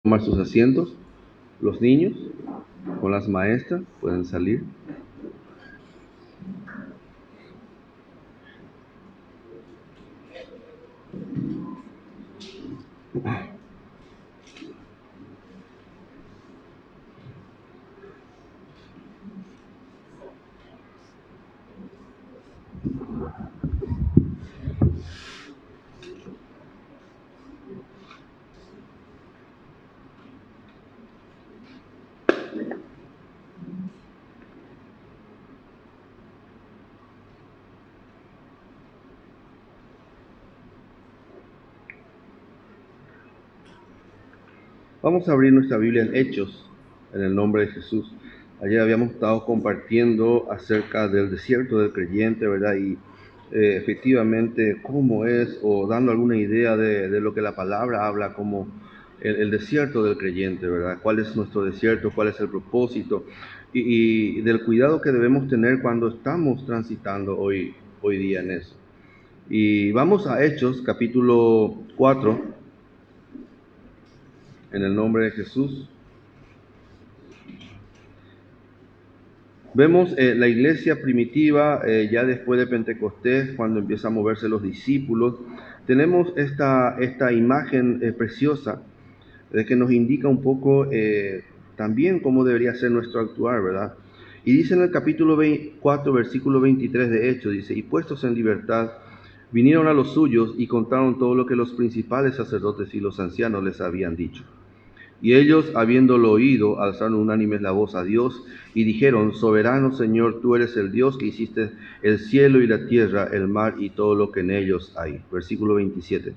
tomar sus asientos. Los niños con las maestras pueden salir. Vamos a abrir nuestra Biblia en Hechos, en el nombre de Jesús. Ayer habíamos estado compartiendo acerca del desierto del creyente, ¿verdad? Y efectivamente cómo es, o dando alguna idea de lo que la palabra habla como el desierto del creyente, ¿verdad? ¿Cuál es nuestro desierto? ¿Cuál es el propósito? Y del cuidado que debemos tener cuando estamos transitando hoy día en eso. Y vamos a Hechos, capítulo 4, en el nombre de Jesús. Vemos la iglesia primitiva, ya después de Pentecostés, cuando empiezan a moverse los discípulos. Tenemos esta imagen preciosa de que nos indica un poco también cómo debería ser nuestro actuar, ¿verdad? Y dice en el capítulo 4, versículo 23 de Hechos, dice: y puestos en libertad, vinieron a los suyos y contaron todo lo que los principales sacerdotes y los ancianos les habían dicho. Y ellos, habiéndolo oído, alzaron unánimes la voz a Dios y dijeron: soberano Señor, tú eres el Dios que hiciste el cielo y la tierra, el mar y todo lo que en ellos hay. Versículo 27.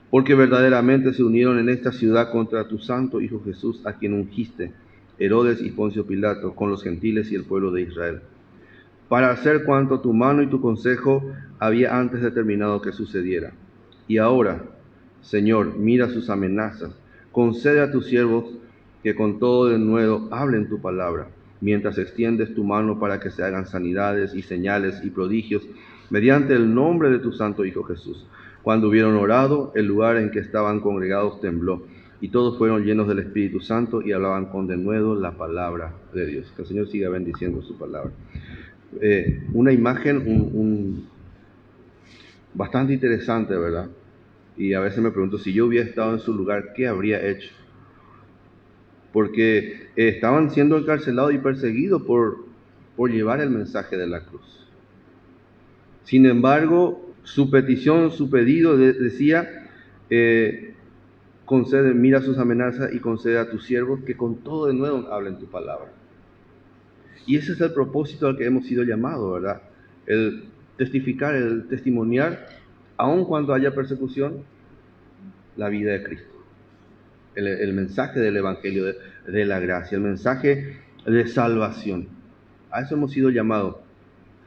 Porque verdaderamente se unieron en esta ciudad contra tu santo Hijo Jesús, a quien ungiste, Herodes y Poncio Pilato, con los gentiles y el pueblo de Israel, para hacer cuanto tu mano y tu consejo había antes determinado que sucediera. Y ahora, Señor, mira sus amenazas, concede a tus siervos que con todo denuedo hablen tu palabra, mientras extiendes tu mano para que se hagan sanidades y señales y prodigios mediante el nombre de tu santo Hijo Jesús. Cuando hubieron orado, el lugar en que estaban congregados tembló, y todos fueron llenos del Espíritu Santo y hablaban con denuedo la palabra de Dios. Que el Señor siga bendiciendo su palabra. Una imagen bastante interesante, ¿verdad? Y a veces me pregunto, si yo hubiera estado en su lugar, ¿qué habría hecho? Porque estaban siendo encarcelados y perseguidos por llevar el mensaje de la cruz. Sin embargo, su petición, su pedido decía: concede, mira sus amenazas y concede a tus siervos que con todo de nuevo hablen tu palabra. Y ese es el propósito al que hemos sido llamados, ¿verdad? El testificar, el testimoniar, aun cuando haya persecución, la vida de Cristo. El mensaje del Evangelio de la gracia, el mensaje de salvación. A eso hemos sido llamados,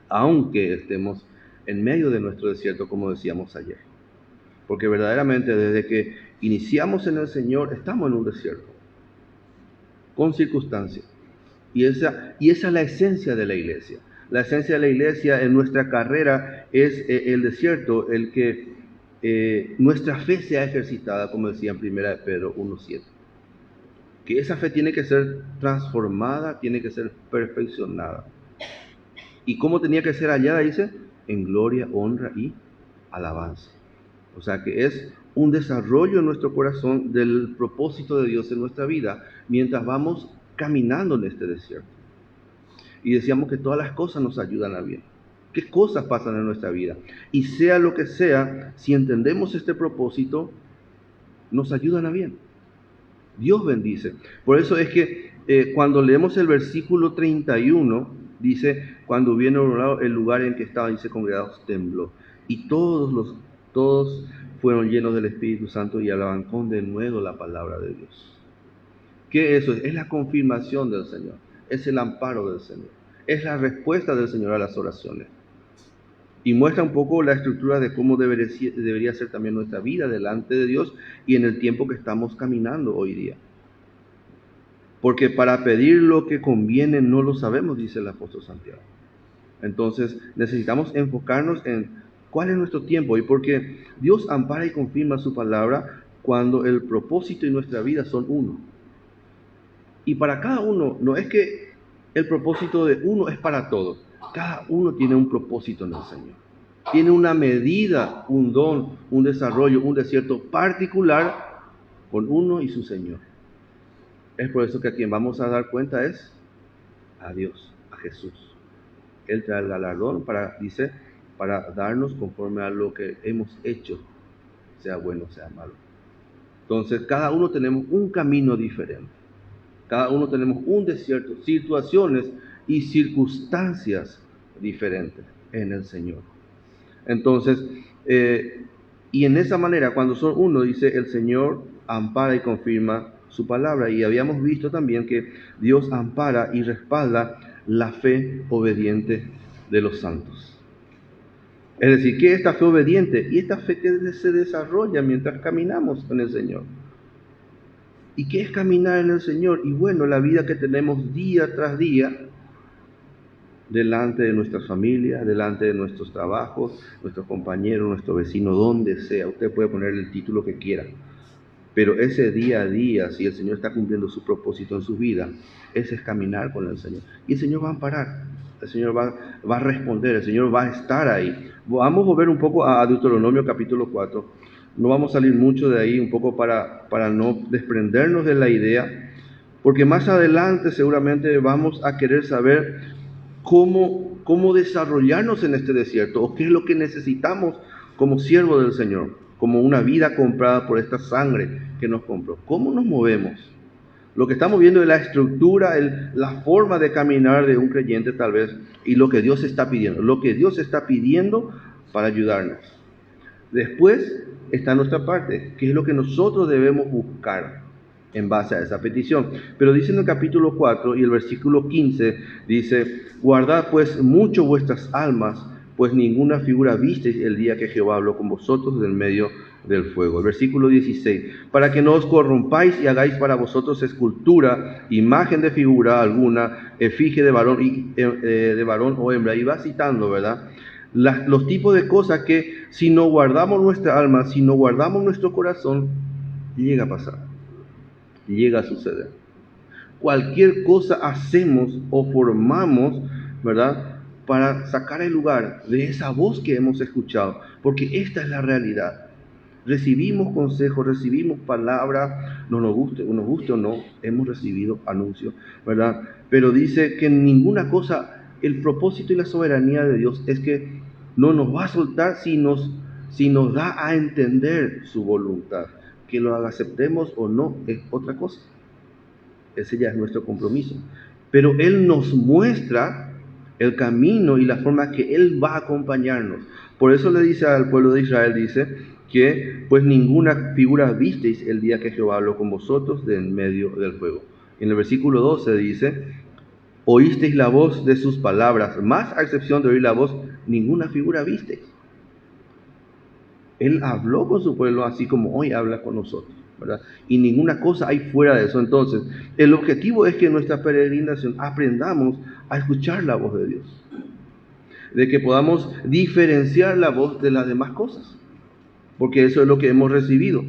aunque estemos en medio de nuestro desierto, como decíamos ayer. Porque verdaderamente desde que iniciamos en el Señor, estamos en un desierto, con circunstancias. Y esa es la esencia de la iglesia. La esencia de la iglesia en nuestra carrera es el desierto, el que nuestra fe sea ejercitada, como decía en 1 Pedro 1:7. Que esa fe tiene que ser transformada, tiene que ser perfeccionada. ¿Y cómo tenía que ser hallada? Dice: en gloria, honra y alabanza. O sea que es un desarrollo en nuestro corazón del propósito de Dios en nuestra vida, mientras vamos caminando en este desierto. Y decíamos que todas las cosas nos ayudan a bien. ¿Qué cosas pasan en nuestra vida? Y sea lo que sea, si entendemos este propósito, nos ayudan a bien. Dios bendice. Por eso es que cuando leemos el versículo 31, dice: cuando hubieron orado, el lugar en que estaban, dice, congregados tembló. Y todos fueron llenos del Espíritu Santo y hablaban con denuedo la palabra de Dios. ¿Qué es eso? Es la confirmación del Señor, es el amparo del Señor, es la respuesta del Señor a las oraciones. Y muestra un poco la estructura de cómo debería ser también nuestra vida delante de Dios y en el tiempo que estamos caminando hoy día. Porque para pedir lo que conviene no lo sabemos, dice el apóstol Santiago. Entonces necesitamos enfocarnos en cuál es nuestro tiempo, y porque Dios ampara y confirma su palabra, cuando el propósito y nuestra vida son uno. Y para cada uno, no es que el propósito de uno es para todos. Cada uno tiene un propósito en el Señor. Tiene una medida, un don, un desarrollo, un desierto particular con uno y su Señor. Es por eso que a quien vamos a dar cuenta es a Dios, a Jesús. Él trae el galardón para darnos conforme a lo que hemos hecho, sea bueno, sea malo. Entonces, cada uno tenemos un camino diferente. Cada uno tenemos un desierto, situaciones y circunstancias diferentes en el Señor. Entonces, y en esa manera, cuando son uno, dice, el Señor ampara y confirma su palabra. Y habíamos visto también que Dios ampara y respalda la fe obediente de los santos. Es decir, ¿qué es esta fe obediente? Y esta fe que se desarrolla mientras caminamos con el Señor. ¿Y qué es caminar en el Señor? Y bueno, la vida que tenemos día tras día, delante de nuestras familias, delante de nuestros trabajos, nuestros compañeros, nuestro vecino, donde sea. Usted puede poner el título que quiera. Pero ese día a día, si el Señor está cumpliendo su propósito en su vida, ese es caminar con el Señor. Y el Señor va a amparar, el Señor va a responder, el Señor va a estar ahí. Vamos a volver un poco a Deuteronomio capítulo 4. No vamos a salir mucho de ahí, un poco para no desprendernos de la idea, porque más adelante seguramente vamos a querer saber cómo desarrollarnos en este desierto, o qué es lo que necesitamos como siervo del Señor, como una vida comprada por esta sangre que nos compró. ¿Cómo nos movemos? Lo que estamos viendo es la estructura, la forma de caminar de un creyente tal vez, y lo que Dios está pidiendo. Lo que Dios está pidiendo para ayudarnos. Después está nuestra parte, que es lo que nosotros debemos buscar en base a esa petición. Pero dice en el capítulo 4 y el versículo 15, dice, guardad pues mucho vuestras almas, pues ninguna figura visteis el día que Jehová habló con vosotros del medio del fuego. El versículo 16, para que no os corrompáis y hagáis para vosotros escultura, imagen de figura alguna, efigie de varón o hembra. Y va citando, ¿verdad? Los tipos de cosas que si no guardamos nuestra alma, si no guardamos nuestro corazón, llega a pasar, llega a suceder. Cualquier cosa hacemos o formamos, ¿verdad?, para sacar el lugar de esa voz que hemos escuchado, porque esta es la realidad. Recibimos consejos, recibimos palabras, nos guste o no, hemos recibido anuncios, ¿verdad? Pero dice que ninguna cosa, el propósito y la soberanía de Dios es que no nos va a soltar si nos da a entender su voluntad. Que lo aceptemos o no es otra cosa. Ese ya es nuestro compromiso. Pero Él nos muestra el camino y la forma que Él va a acompañarnos. Por eso le dice al pueblo de Israel, dice que pues ninguna figura visteis el día que Jehová habló con vosotros de en medio del fuego. En el versículo 12 dice, oísteis la voz de sus palabras, más a excepción de oír la voz, ninguna figura visteis. Él habló con su pueblo así como hoy habla con nosotros, ¿verdad? Y ninguna cosa hay fuera de eso. Entonces, el objetivo es que en nuestra peregrinación aprendamos a escuchar la voz de Dios, de que podamos diferenciar la voz de las demás cosas, porque eso es lo que hemos recibido.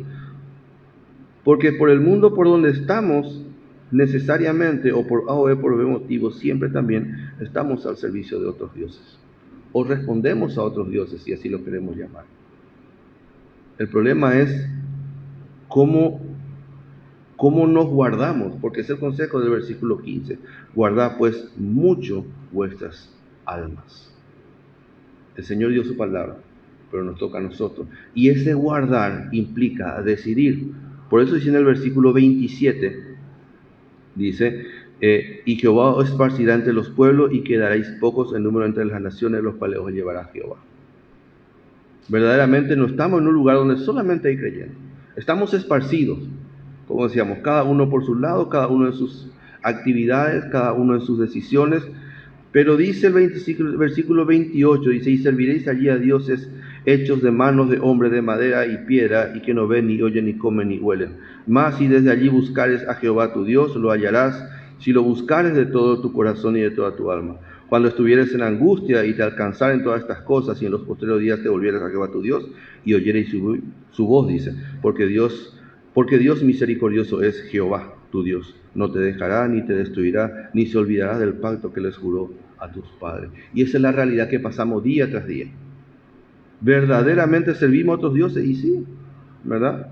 Porque por el mundo por donde estamos, necesariamente o por A o B por B motivo, siempre también estamos al servicio de otros dioses, o respondemos a otros dioses, si así lo queremos llamar. El problema es cómo nos guardamos, porque es el consejo del versículo 15. Guardad pues mucho vuestras almas. El Señor dio su palabra, pero nos toca a nosotros. Y ese guardar implica decidir. Por eso dice en el versículo 27, dice, y Jehová os esparcirá entre los pueblos y quedaréis pocos en número entre las naciones, los cuales os llevará Jehová. Verdaderamente no estamos en un lugar donde solamente hay creyentes. Estamos esparcidos, como decíamos, cada uno por su lado, cada uno en sus actividades, cada uno en sus decisiones. Pero dice el versículo 28, dice, y serviréis allí a dioses hechos de manos de hombre, de madera y piedra, y que no ven, ni oyen, ni comen, ni huelen. Mas si desde allí buscares a Jehová tu Dios, lo hallarás, si lo buscares de todo tu corazón y de toda tu alma. Cuando estuvieres en angustia y te alcanzaren todas estas cosas, y en los posteriores días te volvieras a Jehová tu Dios, y oyereis su voz, dice, porque Dios Porque Dios misericordioso es Jehová, tu Dios. No te dejará, ni te destruirá, ni se olvidará del pacto que les juró a tus padres. Y esa es la realidad que pasamos día tras día. ¿Verdaderamente servimos a otros dioses? Y sí, ¿verdad?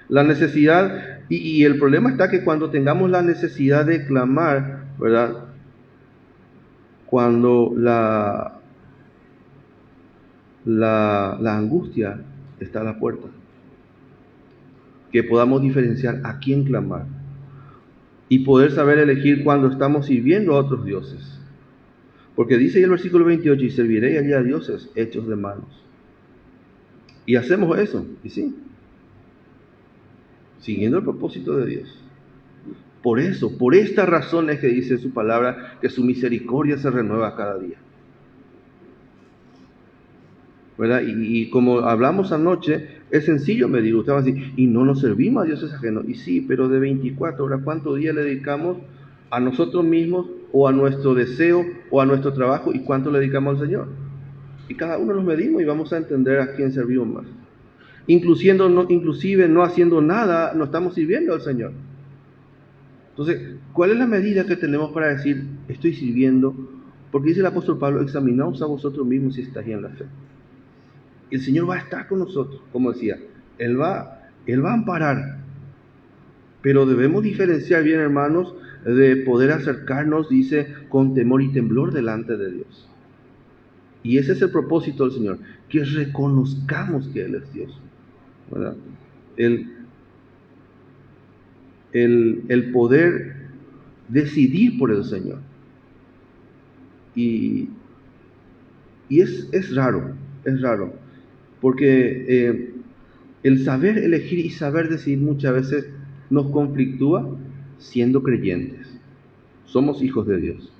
La necesidad, y el problema está que cuando tengamos la necesidad de clamar, ¿verdad? Cuando la angustia está a la puerta, que podamos diferenciar a quién clamar y poder saber elegir cuando estamos sirviendo a otros dioses. Porque dice ahí el versículo 28, y serviréis allí a dioses hechos de manos. Y hacemos eso, y sí, siguiendo el propósito de Dios. Por eso, por esta razón es que dice su palabra que su misericordia se renueva cada día. ¿Verdad? Y como hablamos anoche, es sencillo medir. Usted va a decir, y no nos servimos a dioses ajenos. Y sí, pero de 24 horas, ¿cuántos días le dedicamos a nosotros mismos o a nuestro deseo o a nuestro trabajo? ¿Y cuánto le dedicamos al Señor? Y cada uno nos medimos y vamos a entender a quién servimos más. Inclusive no haciendo nada, no estamos sirviendo al Señor. Entonces, ¿cuál es la medida que tenemos para decir, estoy sirviendo? Porque dice el apóstol Pablo, examinaos a vosotros mismos si estáis en la fe. El Señor va a estar con nosotros, como decía, Él va a amparar. Pero debemos diferenciar bien, hermanos, de poder acercarnos, dice, con temor y temblor delante de Dios. Y ese es el propósito del Señor, que reconozcamos que Él es Dios, ¿verdad? El poder decidir por el Señor. Y es raro, porque el saber elegir y saber decidir muchas veces nos conflictúa siendo creyentes. Somos hijos de Dios.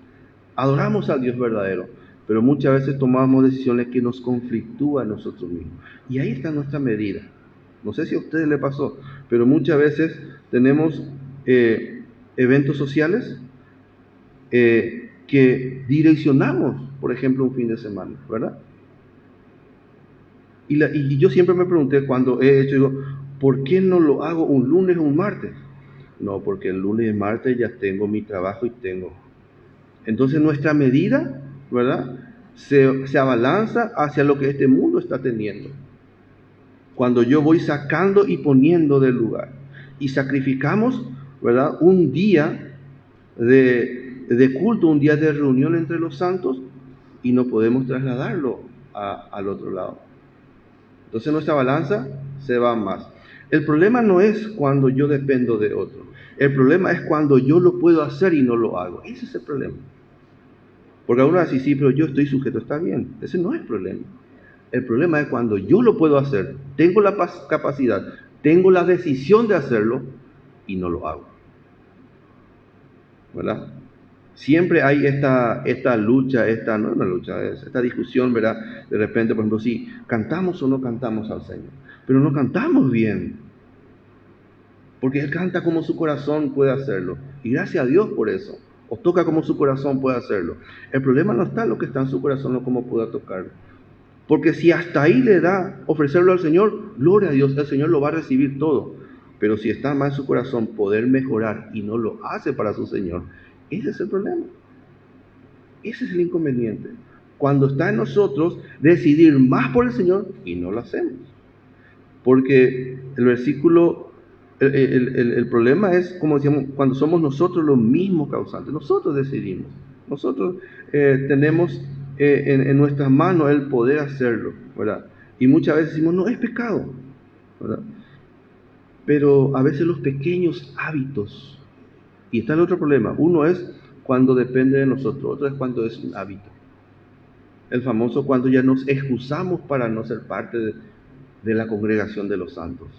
Adoramos al Dios verdadero, pero muchas veces tomamos decisiones que nos conflictúan a nosotros mismos. Y ahí está nuestra medida. No sé si a ustedes les pasó, pero muchas veces tenemos eventos sociales que direccionamos, por ejemplo, un fin de semana, ¿verdad? Y yo siempre me pregunté cuando he hecho, digo, ¿por qué no lo hago un lunes o un martes? No, porque el lunes y martes ya tengo mi trabajo y tengo. Entonces nuestra medida, ¿verdad? Se abalanza hacia lo que este mundo está teniendo. Cuando yo voy sacando y poniendo del lugar. Y sacrificamos, ¿verdad? Un día de culto, un día de reunión entre los santos y no podemos trasladarlo al otro lado. Entonces nuestra balanza se va más. El problema no es cuando yo dependo de otro. El problema es cuando yo lo puedo hacer y no lo hago. Ese es el problema. Porque algunos dicen, sí, pero yo estoy sujeto. Está bien. Ese no es el problema. El problema es cuando yo lo puedo hacer, tengo la capacidad, tengo la decisión de hacerlo y no lo hago. ¿Verdad? Siempre hay esta lucha, no es una lucha, es esta discusión, ¿verdad? De repente, por ejemplo, si cantamos o no cantamos al Señor, pero no cantamos bien, porque Él canta como su corazón puede hacerlo, y gracias a Dios por eso, o toca como su corazón puede hacerlo. El problema no está en lo que está en su corazón o cómo pueda tocarlo, porque si hasta ahí le da ofrecerlo al Señor, gloria a Dios, el Señor lo va a recibir todo, pero si está más en su corazón poder mejorar y no lo hace para su Señor, ese es el problema. Ese es el inconveniente. Cuando está en nosotros decidir más por el Señor y no lo hacemos. Porque el versículo, el problema es, como decíamos, cuando somos nosotros los mismos causantes. Nosotros decidimos. Nosotros tenemos en nuestras manos el poder hacerlo, ¿verdad? Y muchas veces decimos, no, es pecado, ¿verdad? Pero a veces los pequeños hábitos, y está el otro problema, uno es cuando depende de nosotros, otro es cuando es un hábito. El famoso cuando ya nos excusamos para no ser parte de la congregación de los santos.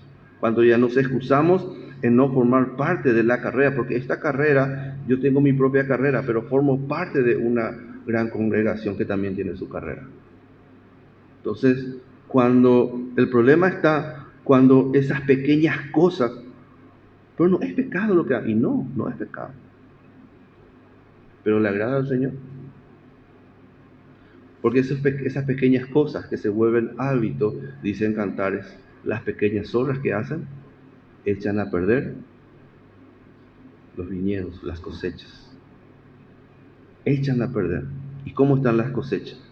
Cuando ya nos excusamos en no formar parte de la carrera, porque esta carrera, yo tengo mi propia carrera, pero formo parte de una gran congregación que también tiene su carrera. Entonces, cuando el problema está, cuando esas pequeñas cosas, pero no es pecado lo que hay, y no es pecado, pero le agrada al Señor. Porque esas pequeñas cosas que se vuelven hábito, dicen Cantares, las pequeñas obras que hacen echan a perder los viñedos, las cosechas. Echan a perder. ¿Y cómo están las cosechas?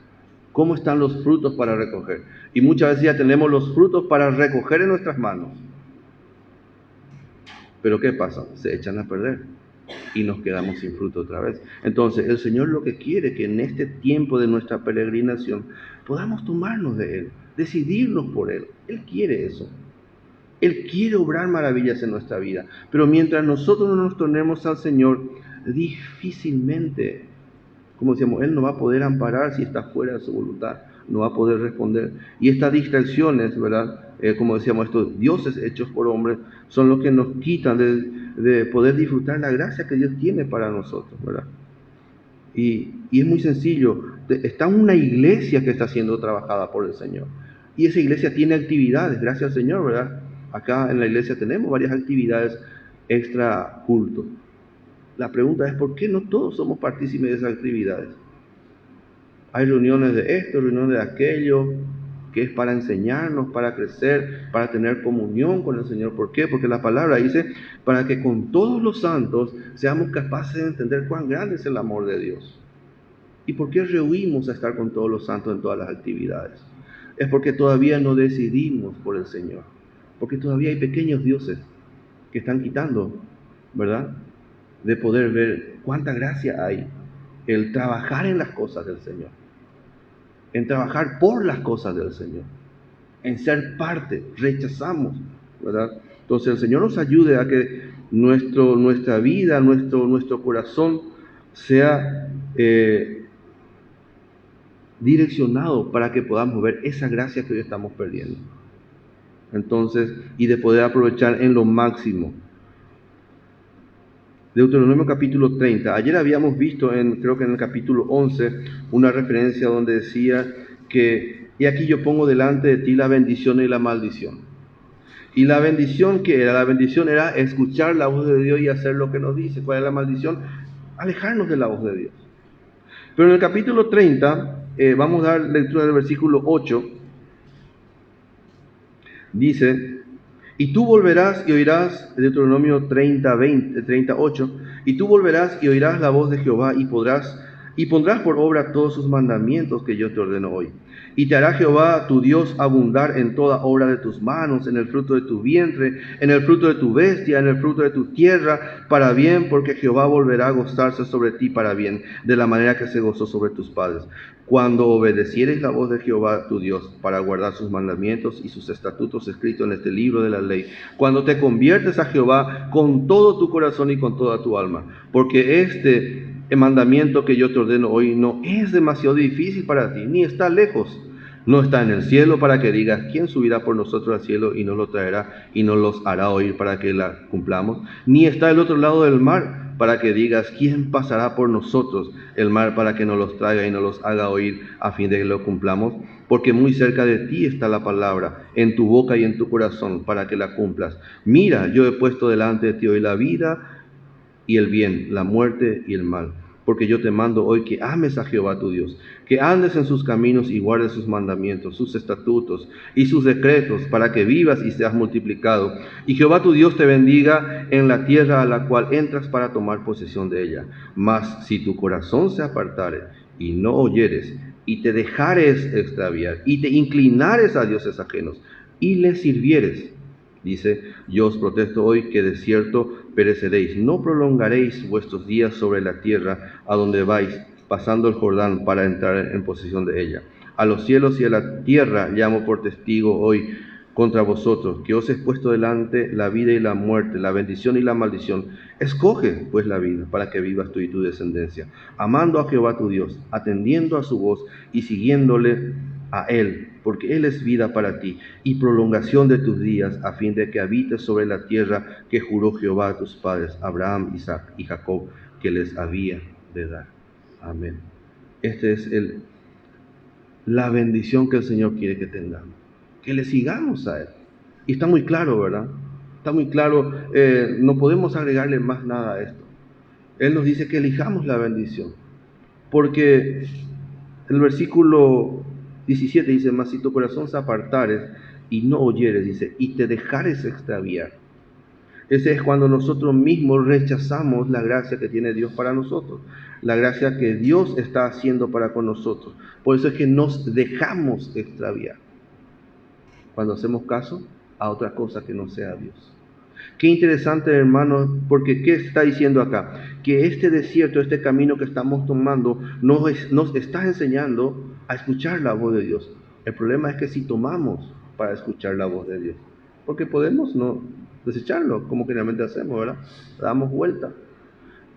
¿Cómo están los frutos para recoger? Y muchas veces ya tenemos los frutos para recoger en nuestras manos. Pero ¿qué pasa? Se echan a perder y nos quedamos sin fruto otra vez. Entonces, el Señor lo que quiere es que en este tiempo de nuestra peregrinación podamos tomarnos de Él, decidirnos por Él. Él quiere eso. Él quiere obrar maravillas en nuestra vida. Pero mientras nosotros no nos tornemos al Señor, difícilmente, como decíamos, Él no va a poder amparar si está fuera de su voluntad, no va a poder responder. Y estas distracciones, ¿verdad? Como decíamos, estos dioses hechos por hombres, son los que nos quitan de poder disfrutar la gracia que Dios tiene para nosotros, ¿verdad? Y es muy sencillo. Está una iglesia que está siendo trabajada por el Señor. Y esa iglesia tiene actividades, gracias al Señor, ¿verdad? Acá en la iglesia tenemos varias actividades extra culto. La pregunta es, ¿por qué no todos somos partícipes de esas actividades? Hay reuniones de esto, reuniones de aquello, que es para enseñarnos, para crecer, para tener comunión con el Señor. ¿Por qué? Porque la palabra dice, para que con todos los santos seamos capaces de entender cuán grande es el amor de Dios. ¿Y por qué rehuimos a estar con todos los santos en todas las actividades? Es porque todavía no decidimos por el Señor. Porque todavía hay pequeños dioses que están quitando, ¿verdad? De poder ver cuánta gracia hay el trabajar en las cosas del Señor, en trabajar por las cosas del Señor, en ser parte. Rechazamos, ¿verdad? Entonces el Señor nos ayude a que nuestra vida, nuestro corazón sea direccionado para que podamos ver esa gracia que hoy estamos perdiendo. Entonces, y de poder aprovechar en lo máximo. Deuteronomio capítulo 30. Ayer habíamos visto, creo que en el capítulo 11, una referencia donde decía que, y aquí yo pongo delante de ti la bendición y la maldición. Y la bendición, ¿qué era? La bendición era escuchar la voz de Dios y hacer lo que nos dice. ¿Cuál es la maldición? Alejarnos de la voz de Dios. Pero en el capítulo 30, vamos a dar lectura del versículo 8. Dice, y tú volverás y oirás, Deuteronomio 38, y tú volverás y oirás la voz de Jehová y pondrás por obra todos sus mandamientos que yo te ordeno hoy. Y te hará Jehová tu Dios abundar en toda obra de tus manos, en el fruto de tu vientre, en el fruto de tu bestia, en el fruto de tu tierra, para bien, porque Jehová volverá a gozarse sobre ti para bien, de la manera que se gozó sobre tus padres. Cuando obedecieres la voz de Jehová tu Dios para guardar sus mandamientos y sus estatutos escritos en este libro de la ley, cuando te conviertes a Jehová con todo tu corazón y con toda tu alma, porque este mandamiento que yo te ordeno hoy no es demasiado difícil para ti, ni está lejos. No está en el cielo para que digas, ¿quién subirá por nosotros al cielo y nos lo traerá y nos los hará oír para que la cumplamos? Ni está al otro lado del mar para que digas, ¿quién pasará por nosotros el mar para que nos los traiga y nos los haga oír a fin de que lo cumplamos? Porque muy cerca de ti está la palabra, en tu boca y en tu corazón, para que la cumplas. Mira, yo he puesto delante de ti hoy la vida y el bien, la muerte y el mal. Porque yo te mando hoy que ames a Jehová tu Dios, que andes en sus caminos y guardes sus mandamientos, sus estatutos y sus decretos, para que vivas y seas multiplicado. Y Jehová tu Dios te bendiga en la tierra a la cual entras para tomar posesión de ella. Mas si tu corazón se apartare y no oyeres, y te dejares extraviar, y te inclinares a dioses ajenos, y les sirvieres, dice, yo os protesto hoy que de cierto pereceréis, no prolongaréis vuestros días sobre la tierra a donde vais, pasando el Jordán para entrar en posesión de ella. A los cielos y a la tierra llamo por testigo hoy contra vosotros, que os he puesto delante la vida y la muerte, la bendición y la maldición. Escoge pues la vida para que vivas tú y tu descendencia, amando a Jehová tu Dios, atendiendo a su voz y siguiéndole a Él, porque Él es vida para ti y prolongación de tus días, a fin de que habites sobre la tierra que juró Jehová a tus padres, Abraham, Isaac y Jacob, que les había de dar. Amén. Esta es la bendición que el Señor quiere que tengamos, que le sigamos a Él. Y está muy claro, ¿verdad? Está muy claro, no podemos agregarle más nada a esto. Él nos dice que elijamos la bendición, porque el versículo 17 dice, mas si tu corazón se apartares y no oyeres, dice, y te dejares extraviar. Ese es cuando nosotros mismos rechazamos la gracia que tiene Dios para nosotros, la gracia que Dios está haciendo para con nosotros. Por eso es que nos dejamos extraviar cuando hacemos caso a otra cosa que no sea Dios. Qué interesante, hermanos, porque ¿qué está diciendo acá? Que este desierto, este camino que estamos tomando, nos está enseñando a escuchar la voz de Dios. El problema es que si tomamos para escuchar la voz de Dios, porque podemos no desecharlo, como generalmente hacemos, ¿verdad? Damos vuelta.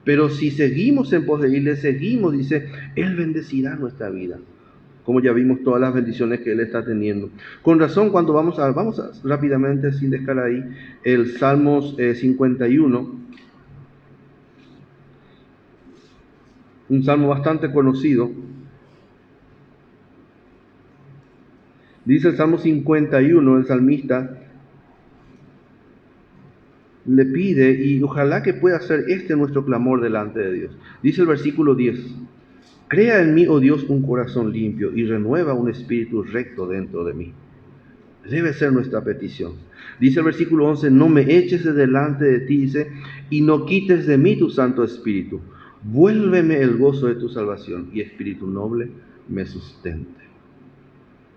Pero si seguimos en pos de Él, le seguimos, dice, Él bendecirá nuestra vida. Como ya vimos todas las bendiciones que Él está teniendo. Con razón, cuando vamos a rápidamente, sin dejar ahí, el Salmos 51, un salmo bastante conocido. Dice el Salmo 51, el salmista le pide, y ojalá que pueda ser este nuestro clamor delante de Dios. Dice el versículo 10, crea en mí, oh Dios, un corazón limpio y renueva un espíritu recto dentro de mí. Debe ser nuestra petición. Dice el versículo 11, no me eches de delante de ti, dice, y no quites de mí tu Santo Espíritu. Vuélveme el gozo de tu salvación y espíritu noble me sustente.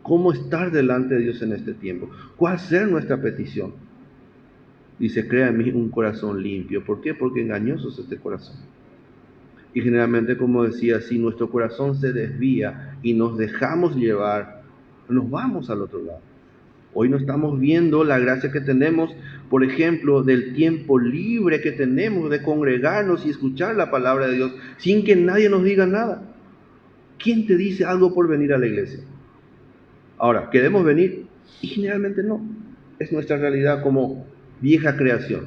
¿Cómo estar delante de Dios en este tiempo? ¿Cuál ser nuestra petición? Dice, crea en mí un corazón limpio. ¿Por qué? Porque engañoso es este corazón. Y generalmente, como decía, si nuestro corazón se desvía y nos dejamos llevar, nos vamos al otro lado. Hoy no estamos viendo la gracia que tenemos, por ejemplo, del tiempo libre que tenemos de congregarnos y escuchar la palabra de Dios sin que nadie nos diga nada. ¿Quién te dice algo por venir a la iglesia? Ahora, ¿queremos venir? Y generalmente no. Es nuestra realidad como vieja creación.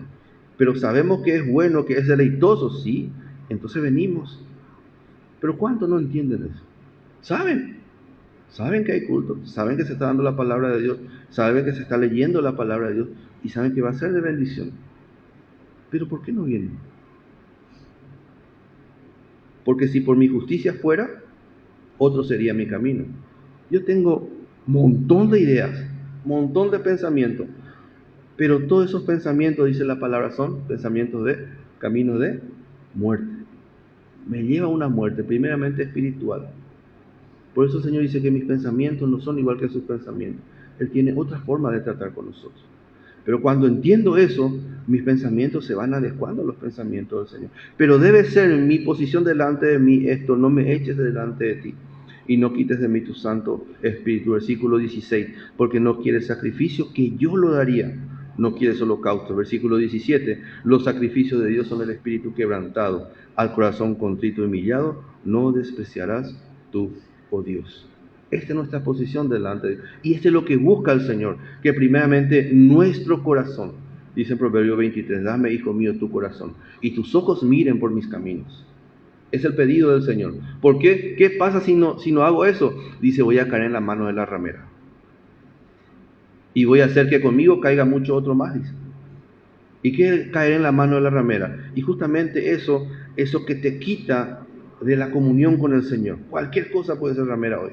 Pero sabemos que es bueno, que es deleitoso, sí. Entonces venimos. Pero ¿cuántos no entienden eso? Saben que hay culto, saben que se está dando la palabra de Dios, saben que se está leyendo la palabra de Dios y saben que va a ser de bendición. Pero ¿por qué no vienen? Porque si por mi justicia fuera, otro sería mi camino. Yo tengo un montón de ideas, un montón de pensamientos, pero todos esos pensamientos, dice la palabra, son pensamientos de camino de muerte. Me lleva a una muerte, primeramente espiritual. Por eso el Señor dice que mis pensamientos no son igual que sus pensamientos. Él tiene otra forma de tratar con nosotros. Pero cuando entiendo eso, mis pensamientos se van adecuando a los pensamientos del Señor. Pero debe ser mi posición delante de mí esto, no me eches delante de ti y no quites de mí tu Santo Espíritu. Versículo 16, porque no quieres sacrificio, que yo lo daría. No quieres holocausto. Versículo 17, los sacrificios de Dios son el espíritu quebrantado. Al corazón contrito y humillado, no despreciarás tú, oh Dios. Esta es nuestra posición delante de Dios. Y este es lo que busca el Señor, que primeramente nuestro corazón, dice en Proverbio 23, dame, hijo mío, tu corazón, y tus ojos miren por mis caminos. Es el pedido del Señor. ¿Por qué? ¿Qué pasa si no hago eso? Dice, voy a caer en la mano de la ramera. Y voy a hacer que conmigo caiga mucho otro más, dice. ¿Y qué caer en la mano de la ramera? Y justamente eso que te quita de la comunión con el Señor. Cualquier cosa puede ser ramera hoy.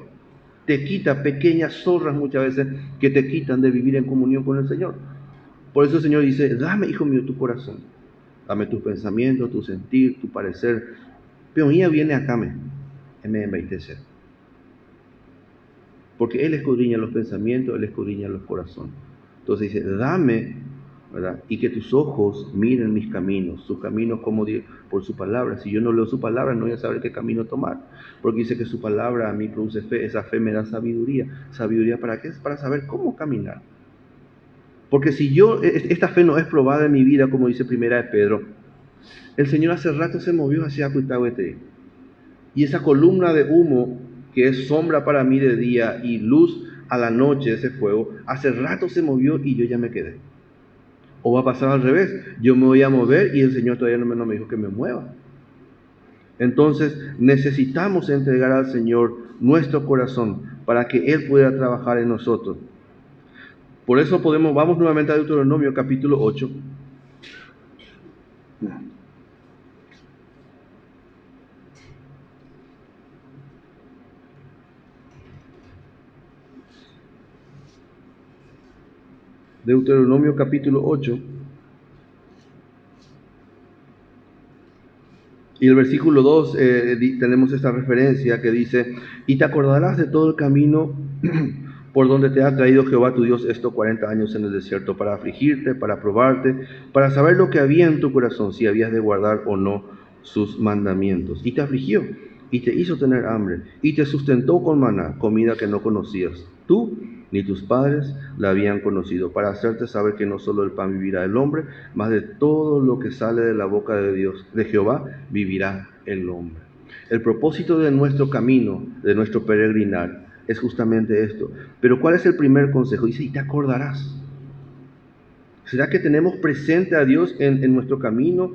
Te quita pequeñas zorras muchas veces que te quitan de vivir en comunión con el Señor. Por eso el Señor dice, dame, hijo mío, tu corazón. Dame tus pensamientos, tu sentir, tu parecer. Pero mía viene acá, me envaitecer. Porque Él escudriña los pensamientos, Él escudriña los corazones. Entonces dice, dame, ¿verdad? Y que tus ojos miren mis caminos, sus caminos como por su palabra. Si yo no leo su palabra, no voy a saber qué camino tomar. Porque dice que su palabra a mí produce fe, esa fe me da sabiduría. ¿Sabiduría para qué? Es para saber cómo caminar. Porque si esta fe no es probada en mi vida, como dice primera de Pedro, el Señor hace rato se movió hacia Cuitahuete. Y esa columna de humo, que es sombra para mí de día y luz a la noche, ese fuego, hace rato se movió y yo ya me quedé. O va a pasar al revés, yo me voy a mover y el Señor todavía no me dijo que me mueva. Entonces necesitamos entregar al Señor nuestro corazón para que Él pueda trabajar en nosotros. Por eso vamos nuevamente a Deuteronomio capítulo 8. Deuteronomio capítulo 8. Y el versículo 2 tenemos esta referencia que dice: y te acordarás de todo el camino por donde te ha traído Jehová tu Dios estos 40 años en el desierto, para afligirte, para probarte, para saber lo que había en tu corazón, si habías de guardar o no sus mandamientos. Y te afligió, y te hizo tener hambre, y te sustentó con maná, comida que no conocías tú ni tus padres la habían conocido, para hacerte saber que no solo el pan vivirá el hombre, mas de todo lo que sale de la boca de Dios, de Jehová, vivirá el hombre. El propósito de nuestro camino, de nuestro peregrinar, es justamente esto. Pero ¿cuál es el primer consejo? Dice: y te acordarás. ¿Será que tenemos presente a Dios en nuestro camino,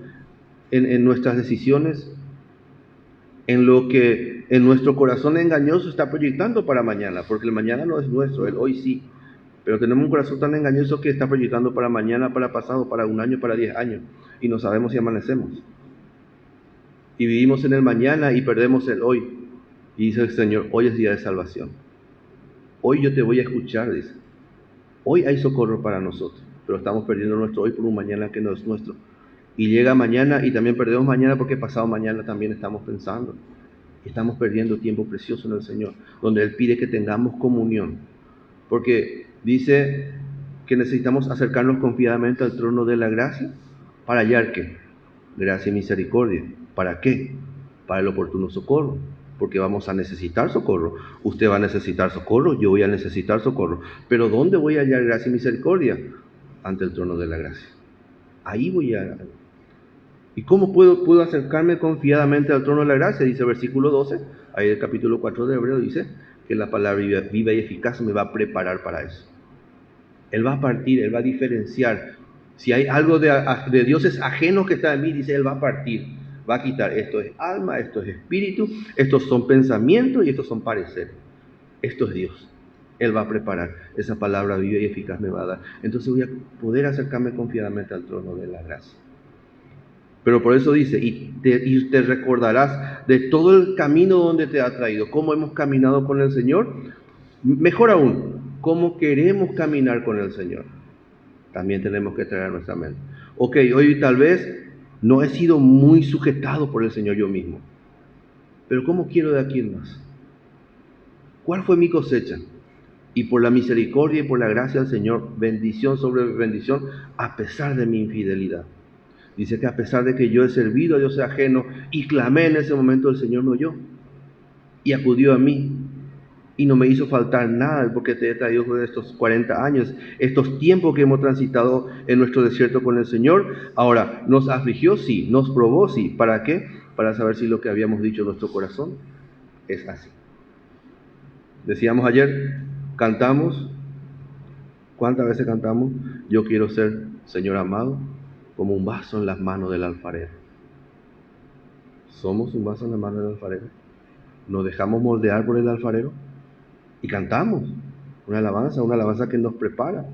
en nuestras decisiones, en lo que en nuestro corazón engañoso está proyectando para mañana? Porque el mañana no es nuestro, el hoy sí. Pero tenemos un corazón tan engañoso que está proyectando para mañana, para pasado, para un año, para 10 años. Y no sabemos si amanecemos. Y vivimos en el mañana y perdemos el hoy. Y dice el Señor: hoy es día de salvación. Hoy yo te voy a escuchar, dice. Hoy hay socorro para nosotros. Pero estamos perdiendo nuestro hoy por un mañana que no es nuestro. Y llega mañana y también perdemos mañana, porque pasado mañana también estamos pensando. Estamos perdiendo tiempo precioso en el Señor, donde Él pide que tengamos comunión. Porque dice que necesitamos acercarnos confiadamente al trono de la gracia. ¿Para hallar qué? Gracia y misericordia. ¿Para qué? Para el oportuno socorro. Porque vamos a necesitar socorro. Usted va a necesitar socorro, yo voy a necesitar socorro. Pero ¿dónde voy a hallar gracia y misericordia? Ante el trono de la gracia. Ahí voy a... ¿Y cómo puedo acercarme confiadamente al trono de la gracia? Dice el versículo 12, ahí del capítulo 4 de Hebreo, dice que la palabra viva y eficaz me va a preparar para eso. Él va a partir, Él va a diferenciar. Si hay algo de dioses ajenos que está en mí, dice, Él va a partir, va a quitar. Esto es alma, esto es espíritu, estos son pensamientos y estos son pareceres. Esto es Dios. Él va a preparar. Esa palabra viva y eficaz me va a dar. Entonces voy a poder acercarme confiadamente al trono de la gracia. Pero por eso dice: y te recordarás de todo el camino donde te ha traído. ¿Cómo hemos caminado con el Señor? Mejor aún, ¿cómo queremos caminar con el Señor? También tenemos que traer a nuestra mente. Ok, hoy tal vez no he sido muy sujetado por el Señor yo mismo. Pero ¿cómo quiero de aquí en más? ¿Cuál fue mi cosecha? Y por la misericordia y por la gracia del Señor, bendición sobre bendición, a pesar de mi infidelidad. Dice que a pesar de que yo he servido a Dios ajeno y clamé en ese momento, el Señor me oyó y acudió a mí y no me hizo faltar nada, porque te he traído por estos 40 años, estos tiempos que hemos transitado en nuestro desierto con el Señor. Ahora, ¿nos afligió? Sí. ¿Nos probó? Sí. ¿Para qué? Para saber si lo que habíamos dicho en nuestro corazón es así. Decíamos ayer, cantamos. ¿Cuántas veces cantamos? Yo quiero ser, Señor amado, como un vaso en las manos del alfarero. ¿Somos un vaso en las manos del alfarero? ¿Nos dejamos moldear por el alfarero? Y cantamos una alabanza que nos prepara,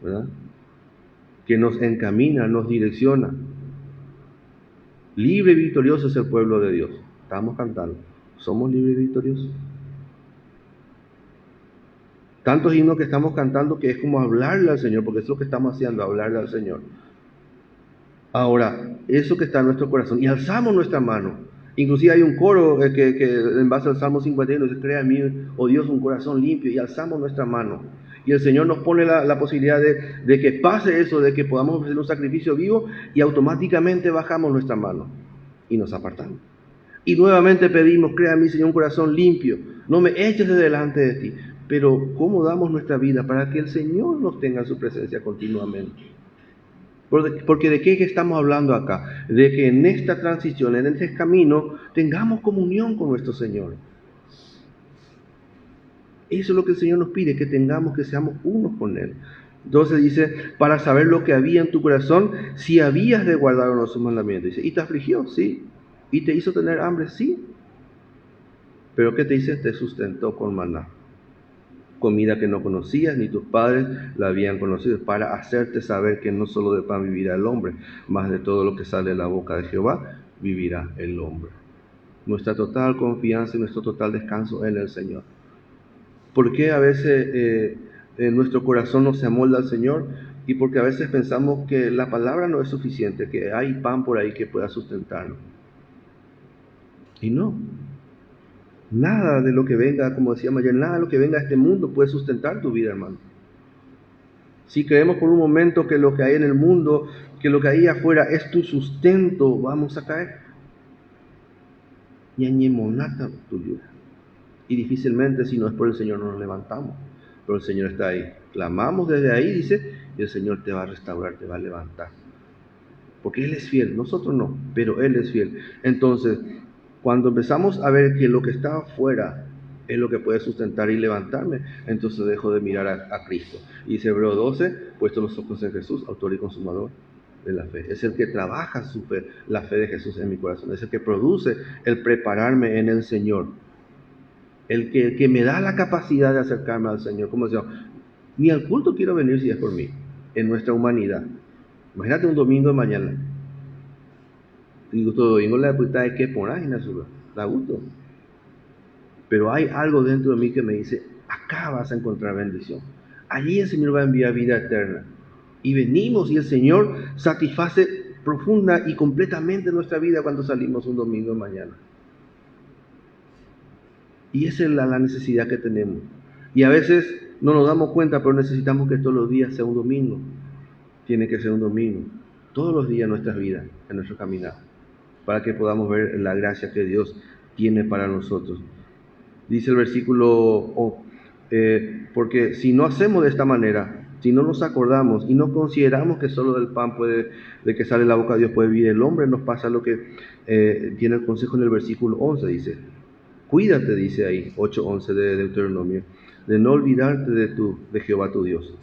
¿verdad? Que nos encamina, nos direcciona. Libre y victorioso es el pueblo de Dios. Estamos cantando. ¿Somos libres y victoriosos? Tantos himnos que estamos cantando que es como hablarle al Señor, porque es lo que estamos haciendo, hablarle al Señor. Ahora, eso que está en nuestro corazón, y alzamos nuestra mano. Inclusive hay un coro que en base al Salmo 51 dice: crea en mí, oh Dios, un corazón limpio, y alzamos nuestra mano. Y el Señor nos pone la posibilidad de que pase eso, de que podamos ofrecer un sacrificio vivo, y automáticamente bajamos nuestra mano y nos apartamos. Y nuevamente pedimos: crea en mí, Señor, un corazón limpio, no me eches de delante de ti. Pero ¿cómo damos nuestra vida para que el Señor nos tenga en su presencia continuamente? Porque ¿de qué estamos hablando acá? De que en esta transición, en este camino, tengamos comunión con nuestro Señor. Eso es lo que el Señor nos pide, que tengamos, que seamos unos con Él. Entonces dice: para saber lo que había en tu corazón, si habías de guardar o no sus mandamientos. Dice: ¿y te afligió? Sí. ¿Y te hizo tener hambre? Sí. ¿Pero qué te dice? Te sustentó con maná, comida que no conocías ni tus padres la habían conocido, para hacerte saber que no solo de pan vivirá el hombre, mas de todo lo que sale de la boca de Jehová vivirá el hombre. Nuestra total confianza y nuestro total descanso en el Señor. ¿Por qué a veces nuestro corazón no se amolda al Señor? Y porque a veces pensamos que la palabra no es suficiente, que hay pan por ahí que pueda sustentarnos. Y no. Nada de lo que venga, como decía Mayer, nada de lo que venga a este mundo puede sustentar tu vida, hermano. Si creemos por un momento que lo que hay en el mundo, que lo que hay afuera es tu sustento, vamos a caer. Y difícilmente, si no es por el Señor, no nos levantamos. Pero el Señor está ahí. Clamamos desde ahí, dice, y el Señor te va a restaurar, te va a levantar. Porque Él es fiel, nosotros no, pero Él es fiel. Entonces, cuando empezamos a ver que lo que está afuera es lo que puede sustentar y levantarme, entonces dejo de mirar a Cristo. Y dice Hebreos 12, puesto los ojos en Jesús, autor y consumador de la fe. Es el que trabaja su fe, la fe de Jesús en mi corazón. Es el que produce el prepararme en el Señor. El que me da la capacidad de acercarme al Señor. Como decía, ni al culto quiero venir si es por mí, en nuestra humanidad. Imagínate un domingo de mañana. Y todo domingo la puta de qué poner en azul, da gusto. Pero hay algo dentro de mí que me dice, acá vas a encontrar bendición. Allí el Señor va a enviar vida eterna. Y venimos y el Señor satisface profunda y completamente nuestra vida cuando salimos un domingo de mañana. Y esa es la necesidad que tenemos. Y a veces no nos damos cuenta, pero necesitamos que todos los días sea un domingo. Tiene que ser un domingo. Todos los días en nuestras vidas, en nuestro caminar. Para que podamos ver la gracia que Dios tiene para nosotros. Dice el versículo, porque si no hacemos de esta manera, si no nos acordamos y no consideramos que solo del pan de que sale la boca de Dios puede vivir el hombre, nos pasa lo que tiene el consejo en el versículo 11, dice, cuídate, dice ahí, 8:11 de Deuteronomio, de no olvidarte de Jehová tu Dios,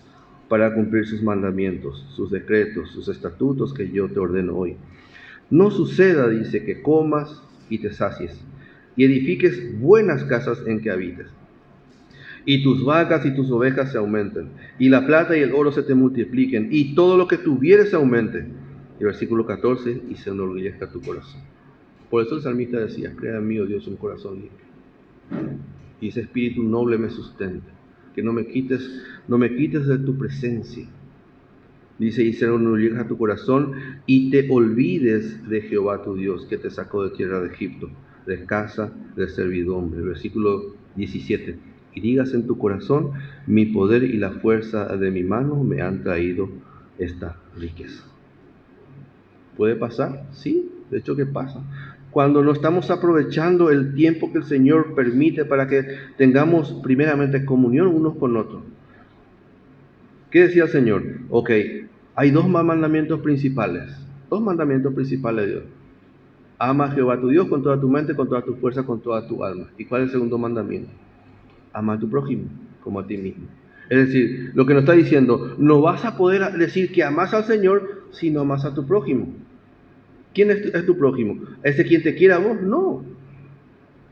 para cumplir sus mandamientos, sus decretos, sus estatutos que yo te ordeno hoy. No suceda, dice, que comas y te sacies, y edifiques buenas casas en que habites, y tus vacas y tus ovejas se aumenten, y la plata y el oro se te multipliquen, y todo lo que tuvieres se aumente. Y el versículo 14, y se enorgullezca tu corazón. Por eso el salmista decía, crea en mí, oh Dios, un corazón limpio, y ese espíritu noble me sustente, que no me quites de tu presencia. Dice, y se enorgullezca tu corazón, y te olvides de Jehová tu Dios, que te sacó de tierra de Egipto, de casa de servidumbre. Versículo 17. Y digas en tu corazón, mi poder y la fuerza de mi mano me han traído esta riqueza. ¿Puede pasar? Sí, de hecho que pasa. Cuando no estamos aprovechando el tiempo que el Señor permite para que tengamos primeramente comunión unos con otros. ¿Qué decía el Señor? Ok, hay dos mandamientos principales. Dos mandamientos principales de Dios. Ama a Jehová tu Dios con toda tu mente, con toda tu fuerza, con toda tu alma. ¿Y cuál es el segundo mandamiento? Ama a tu prójimo como a ti mismo. Es decir, lo que nos está diciendo, no vas a poder decir que amas al Señor si no amas a tu prójimo. ¿Quién es tu prójimo? ¿Ese quien te quiere a vos? No.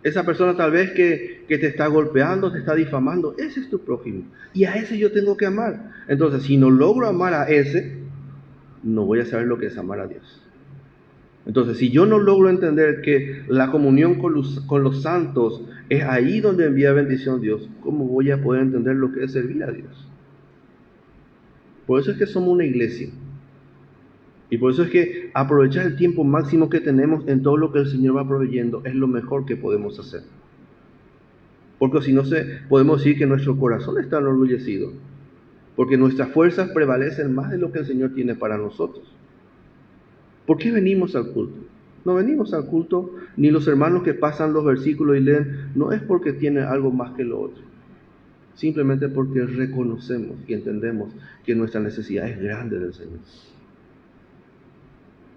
Esa persona tal vez que te está golpeando, te está difamando, ese es tu prójimo. Y a ese yo tengo que amar. Entonces, si no logro amar a ese, no voy a saber lo que es amar a Dios. Entonces, si yo no logro entender que la comunión con los santos es ahí donde envía bendición Dios, ¿cómo voy a poder entender lo que es servir a Dios? Por eso es que somos una iglesia. Y por eso es que aprovechar el tiempo máximo que tenemos en todo lo que el Señor va proveyendo es lo mejor que podemos hacer. Porque si no, podemos decir que nuestro corazón está enorgullecido. Porque nuestras fuerzas prevalecen más de lo que el Señor tiene para nosotros. ¿Por qué venimos al culto? No venimos al culto, ni los hermanos que pasan los versículos y leen, no es porque tienen algo más que lo otro. Simplemente porque reconocemos y entendemos que nuestra necesidad es grande del Señor.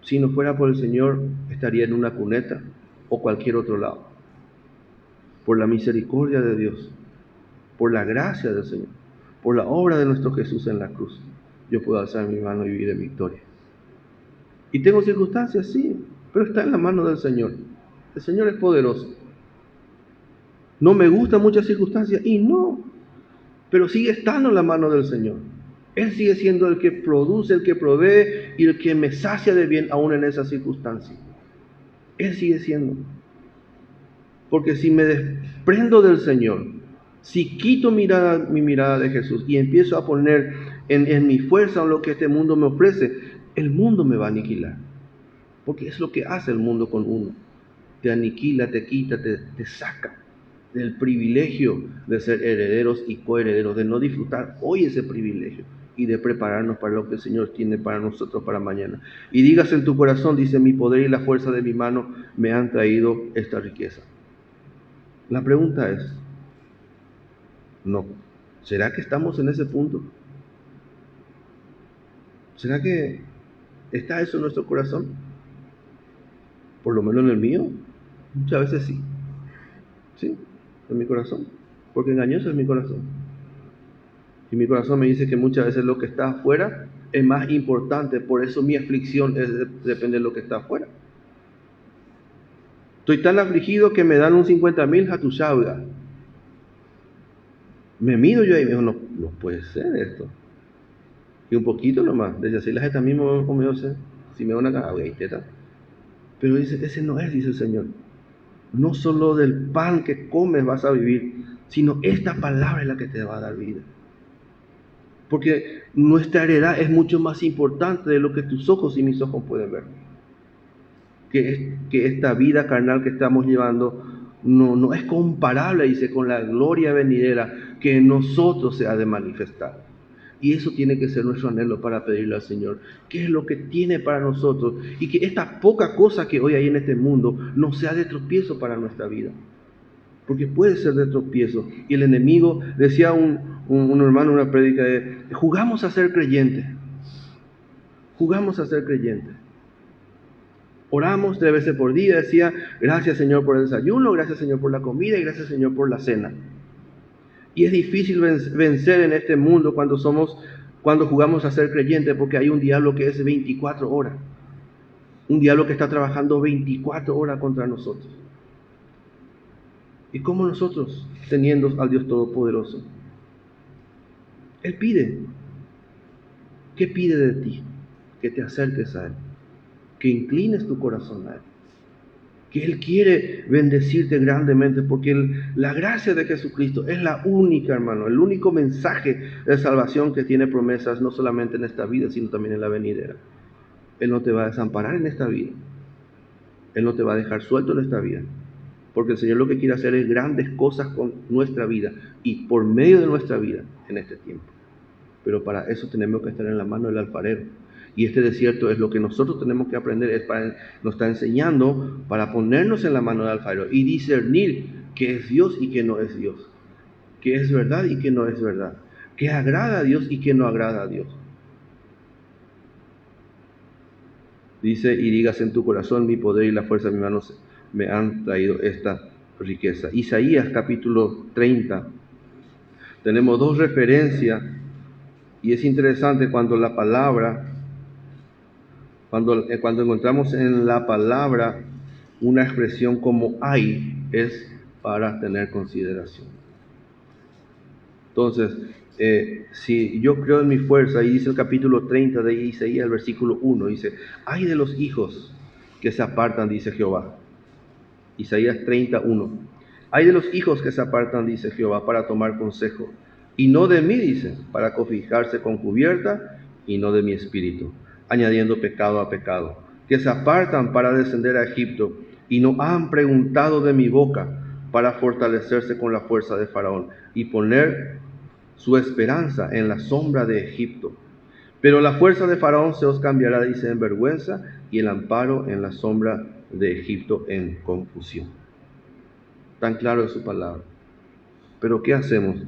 Si no fuera por el Señor, estaría en una cuneta o cualquier otro lado. Por la misericordia de Dios, por la gracia del Señor, por la obra de nuestro Jesús en la cruz, yo puedo alzar mi mano y vivir en victoria. Y tengo circunstancias, sí, pero está en la mano del Señor. El Señor es poderoso. No me gustan muchas circunstancias, y no, pero sigue estando en la mano del Señor. Él sigue siendo el que produce, el que provee y el que me sacia de bien aún en esas circunstancias. Él sigue siendo. Porque si me desprendo del Señor, si quito mi mirada de Jesús y empiezo a poner en mi fuerza en lo que este mundo me ofrece, el mundo me va a aniquilar. Porque es lo que hace el mundo con uno. te aniquila, te quita, te saca del privilegio de ser herederos y coherederos, de no disfrutar hoy ese privilegio y de prepararnos para lo que el Señor tiene para nosotros para mañana. Y digas en tu corazón, dice, mi poder y la fuerza de mi mano me han traído esta riqueza. La pregunta es, no, ¿será que estamos en ese punto? ¿Será que está eso en nuestro corazón? Por lo menos en el mío, muchas veces sí. Sí, en mi corazón. Porque engañoso es mi corazón. Y mi corazón me dice que muchas veces lo que está afuera es más importante. Por eso mi aflicción depende de lo que está afuera. Estoy tan afligido que me dan un 50.000 a tu chauga. Me mido yo ahí y me digo, no puede ser esto. Y un poquito nomás. Desde así la gente mismo conmigo, si me da una cara, pero dice, ese no es, dice el Señor. No solo del pan que comes vas a vivir, sino esta palabra es la que te va a dar vida. Porque nuestra heredad es mucho más importante de lo que tus ojos y mis ojos pueden ver. Que esta vida carnal que estamos llevando no es comparable, dice, con la gloria venidera que en nosotros se ha de manifestar. Y eso tiene que ser nuestro anhelo para pedirle al Señor. ¿Qué es lo que tiene para nosotros? Y que esta poca cosa que hoy hay en este mundo no sea de tropiezo para nuestra vida. Porque puede ser de tropiezo. Y el enemigo, decía un hermano en una prédica, jugamos a ser creyentes. Jugamos a ser creyentes. Oramos 3 veces por día, decía, gracias Señor por el desayuno, gracias Señor por la comida y gracias Señor por la cena. Y es difícil vencer en este mundo cuando jugamos a ser creyentes, porque hay un diablo que es 24 horas. Un diablo que está trabajando 24 horas contra nosotros. ¿Y cómo nosotros, teniendo al Dios Todopoderoso? Él pide. ¿Qué pide de ti? Que te acerques a Él. Que inclines tu corazón a Él. Que Él quiere bendecirte grandemente, porque la gracia de Jesucristo es la única, hermano, el único mensaje de salvación que tiene promesas, no solamente en esta vida, sino también en la venidera. Él no te va a desamparar en esta vida. Él no te va a dejar suelto en esta vida. Porque el Señor lo que quiere hacer es grandes cosas con nuestra vida y por medio de nuestra vida en este tiempo. Pero para eso tenemos que estar en la mano del alfarero. Y este desierto es lo que nosotros tenemos que aprender, nos está enseñando para ponernos en la mano del alfarero y discernir qué es Dios y qué no es Dios, qué es verdad y qué no es verdad, qué agrada a Dios y qué no agrada a Dios. Dice, y digas en tu corazón, mi poder y la fuerza de mi mano me han traído esta riqueza. Isaías capítulo 30. Tenemos 2 referencias y es interesante cuando la palabra... Cuando encontramos en la palabra una expresión como hay, es para tener consideración. Entonces, si yo creo en mi fuerza, y dice el capítulo 30 de Isaías, el versículo 1, dice, ay de los hijos que se apartan, dice Jehová. Isaías 31. Ay de los hijos que se apartan, dice Jehová, para tomar consejo. Y no de mí, dice, para cobijarse con cubierta, y no de mi espíritu, añadiendo pecado a pecado, que se apartan para descender a Egipto, y no han preguntado de mi boca, para fortalecerse con la fuerza de Faraón, y poner su esperanza en la sombra de Egipto. Pero la fuerza de Faraón se os cambiará, dice, en vergüenza, y el amparo en la sombra de Egipto en confusión. Tan claro es su palabra. Pero ¿qué hacemos?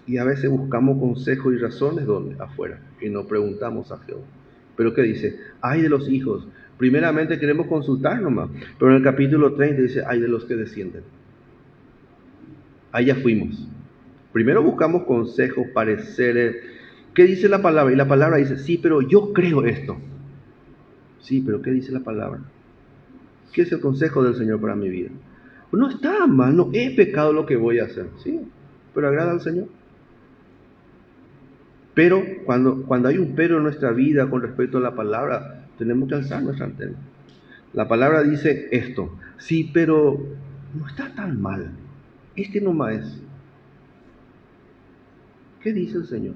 Y a veces buscamos consejos y razones ¿dónde? Afuera, y no preguntamos a Jehová. Pero ¿qué dice? Ay de los hijos. Primeramente queremos consultar nomás, pero en el capítulo 30 dice, ay de los que descienden. Allá fuimos. Primero buscamos consejos, pareceres. ¿Qué dice la palabra? Y la palabra dice, sí, pero yo creo esto. Sí, pero ¿qué dice la palabra? ¿Qué es el consejo del Señor para mi vida? Pues no está mal, no he pecado lo que voy a hacer, sí, pero agrada al Señor. Pero cuando hay un pero en nuestra vida con respecto a la palabra, tenemos que alzar nuestra antena. La palabra dice esto, sí, pero no está tan mal. Este nomás es. ¿Qué dice el Señor?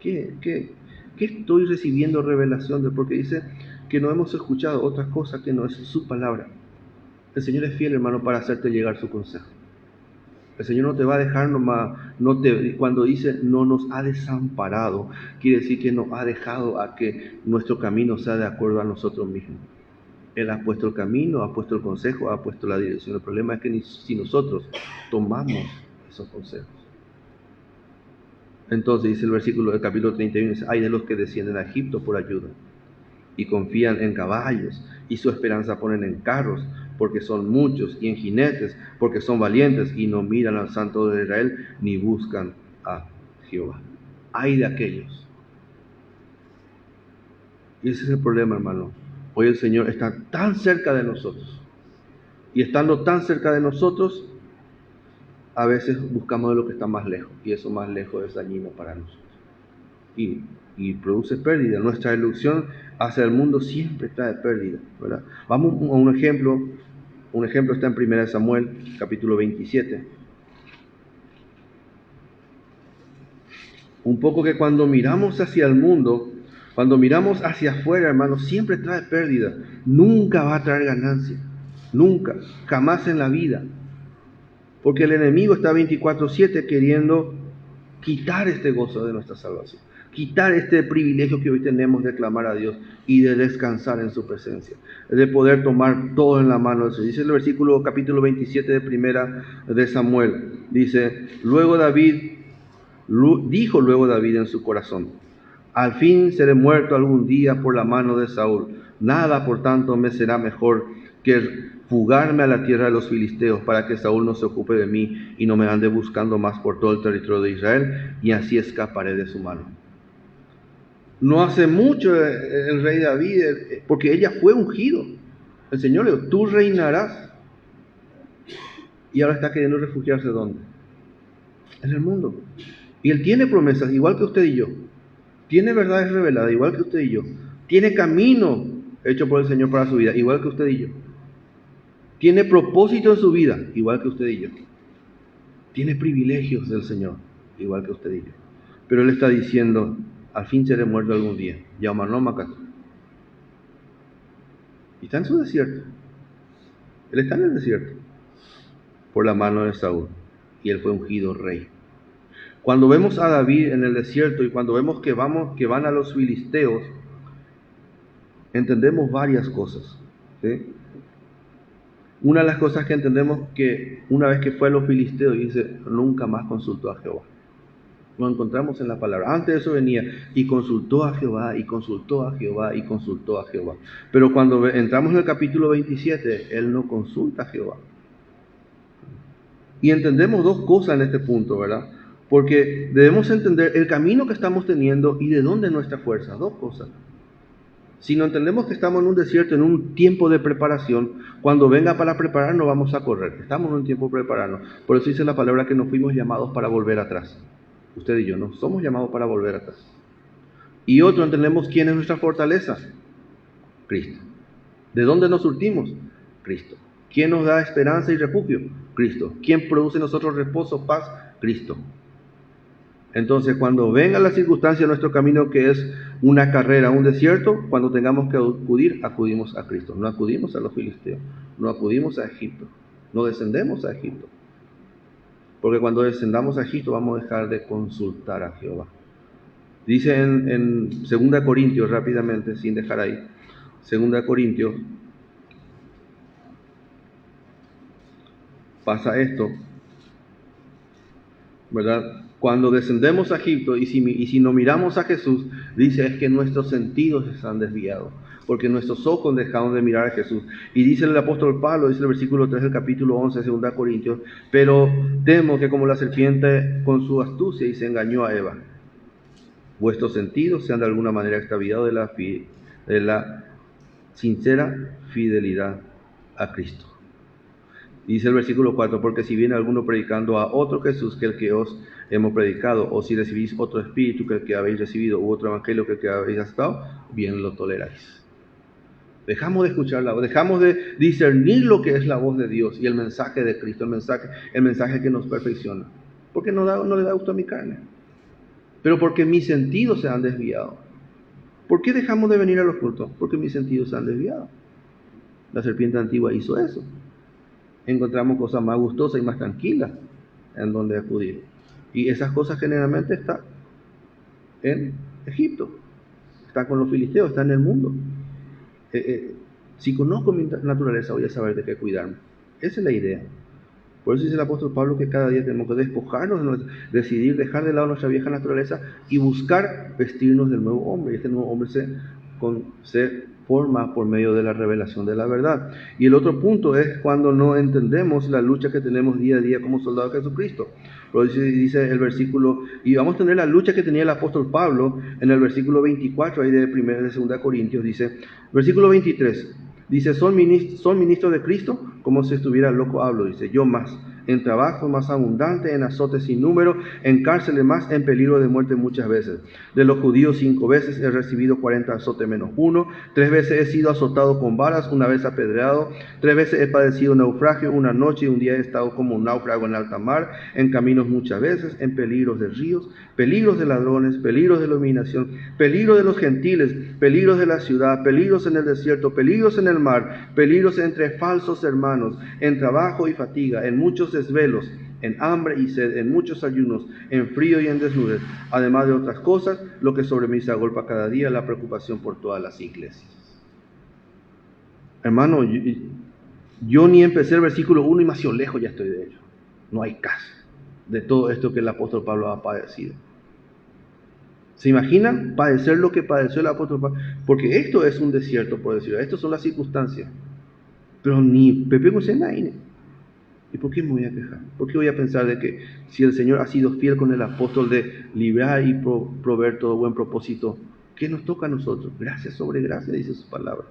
¿Qué estoy recibiendo revelación de? Porque dice que no hemos escuchado otra cosa que no es su palabra. El Señor es fiel, hermano, para hacerte llegar su consejo. El Señor no te va a dejar nomás, cuando dice no nos ha desamparado, quiere decir que nos ha dejado a que nuestro camino sea de acuerdo a nosotros mismos. Él ha puesto el camino, ha puesto el consejo, ha puesto la dirección. El problema es que si nosotros tomamos esos consejos. Entonces dice el versículo del capítulo 31, dice, hay de los que descienden a Egipto por ayuda y confían en caballos y su esperanza ponen en carros porque son muchos y en jinetes porque son valientes y no miran al Santo de Israel ni buscan a Jehová. Hay de aquellos. Y ese es el problema, hermano. Hoy el Señor está tan cerca de nosotros y estando tan cerca de nosotros, a veces buscamos de lo que está más lejos y eso más lejos es dañino para nosotros y produce pérdida. Nuestra ilusión hacia el mundo siempre trae pérdida, ¿verdad? Vamos a un ejemplo. Un ejemplo está en 1 Samuel, capítulo 27. Un poco que cuando miramos hacia el mundo, cuando miramos hacia afuera, hermano, siempre trae pérdida. Nunca va a traer ganancia. Nunca, jamás en la vida. Porque el enemigo está 24/7 queriendo quitar este gozo de nuestra salvación. Quitar este privilegio que hoy tenemos de clamar a Dios y de descansar en su presencia. De poder tomar todo en la mano de Dios. Dice el versículo capítulo 27 de 1 de Samuel. Dice, dijo luego David en su corazón, al fin seré muerto algún día por la mano de Saúl. Nada, por tanto, me será mejor que fugarme a la tierra de los filisteos para que Saúl no se ocupe de mí y no me ande buscando más por todo el territorio de Israel, y así escaparé de su mano. No hace mucho el rey David, porque ella fue ungido. El Señor le dijo, tú reinarás. Y ahora está queriendo refugiarse ¿dónde? En el mundo. Y él tiene promesas, igual que usted y yo. Tiene verdades reveladas, igual que usted y yo. Tiene camino hecho por el Señor para su vida, igual que usted y yo. Tiene propósito en su vida, igual que usted y yo. Tiene privilegios del Señor, igual que usted y yo. Pero Él está diciendo, al fin seré muerto algún día. Y está en su desierto. Él está en el desierto. Por la mano de Saúl. Y él fue ungido rey. Cuando vemos a David en el desierto y cuando vemos que van a los filisteos, entendemos varias cosas. ¿Sí? Una de las cosas que entendemos que una vez que fue a los filisteos, dice, nunca más consultó a Jehová. Lo encontramos en la palabra. Antes de eso venía y consultó a Jehová, y consultó a Jehová, y consultó a Jehová. Pero cuando entramos en el capítulo 27, él no consulta a Jehová. Y entendemos dos cosas en este punto, ¿verdad? Porque debemos entender el camino que estamos teniendo y de dónde es nuestra fuerza. Dos cosas. Si no entendemos que estamos en un desierto, en un tiempo de preparación, cuando venga para prepararnos vamos a correr. Estamos en un tiempo de prepararnos. Por eso dice la palabra que nos fuimos llamados para volver atrás. Usted y yo no somos llamados para volver atrás. Y otro, entendemos quién es nuestra fortaleza. Cristo. ¿De dónde nos surtimos? Cristo. ¿Quién nos da esperanza y refugio? Cristo. ¿Quién produce en nosotros reposo, paz? Cristo. Entonces, cuando venga la circunstancia de nuestro camino, que es una carrera, un desierto, cuando tengamos que acudir, acudimos a Cristo. No acudimos a los filisteos, no acudimos a Egipto, no descendemos a Egipto. Porque cuando descendamos a Egipto vamos a dejar de consultar a Jehová. Dice en 2 Corintios, rápidamente, sin dejar ahí, 2 Corintios, pasa esto, ¿verdad? Cuando descendemos a Egipto y si no miramos a Jesús, dice es que nuestros sentidos están desviados, porque nuestros ojos dejaron de mirar a Jesús. Y dice el apóstol Pablo, dice el versículo 3 del capítulo 11 de 2 Corintios, pero temo que como la serpiente con su astucia y se engañó a Eva, vuestros sentidos sean de alguna manera extraviados de la sincera fidelidad a Cristo. Dice el versículo 4, porque si viene alguno predicando a otro Jesús que el que os hemos predicado, o si recibís otro espíritu que el que habéis recibido, u otro evangelio que el que habéis aceptado, bien lo toleráis. Dejamos de escuchar la voz, dejamos de discernir lo que es la voz de Dios y el mensaje de Cristo, el mensaje que nos perfecciona. Porque no le da gusto a mi carne, pero porque mis sentidos se han desviado. ¿Por qué dejamos de venir a los cultos? Porque mis sentidos se han desviado. La serpiente antigua hizo eso. Encontramos cosas más gustosas y más tranquilas en donde acudir. Y esas cosas generalmente están en Egipto, están con los filisteos, están en el mundo. Si conozco mi naturaleza, voy a saber de qué cuidarme. Esa es la idea. Por eso dice el apóstol Pablo que cada día tenemos que despojarnos, decidir dejar de lado nuestra vieja naturaleza y buscar vestirnos del nuevo hombre. Y este nuevo hombre se forma por medio de la revelación de la verdad. Y el otro punto es cuando no entendemos la lucha que tenemos día a día como soldados de Jesucristo. Lo dice el versículo, y vamos a tener la lucha que tenía el apóstol Pablo en el versículo 24 ahí de 2 Corintios, dice, versículo 23. Dice, son ministros de Cristo, como si estuviera loco hablo, dice, yo más, en trabajo más abundante, en azotes sin número, en cárceles más, en peligro de muerte muchas veces. De los judíos 5 veces he recibido 40 azotes menos 1, 3 veces he sido azotado con varas, 1 vez apedreado, 3 veces he padecido naufragio, 1 noche y 1 día he estado como un náufrago en alta mar, en caminos muchas veces, en peligros de ríos, peligros de ladrones, peligros de iluminación, peligros de los gentiles, peligros de la ciudad, peligros en el desierto, peligros en el mar, peligros entre falsos hermanos, en trabajo y fatiga, en muchos desvelos, en hambre y sed, en muchos ayunos, en frío y en desnudez, además de otras cosas, lo que sobre mí se agolpa cada día, la preocupación por todas las iglesias. Hermano, yo ni empecé el versículo 1 y más lejos ya estoy de ello. No hay caso de todo esto que el apóstol Pablo ha padecido. ¿Se imaginan padecer lo que padeció el apóstol Pablo? Porque esto es un desierto, por decirlo. Estas son las circunstancias. Pero ni Pepe Gosenaine. ¿Y por qué me voy a quejar? ¿Por qué voy a pensar de que si el Señor ha sido fiel con el apóstol de librar y proveer todo buen propósito, ¿qué nos toca a nosotros? Gracia sobre gracia, dice su palabra.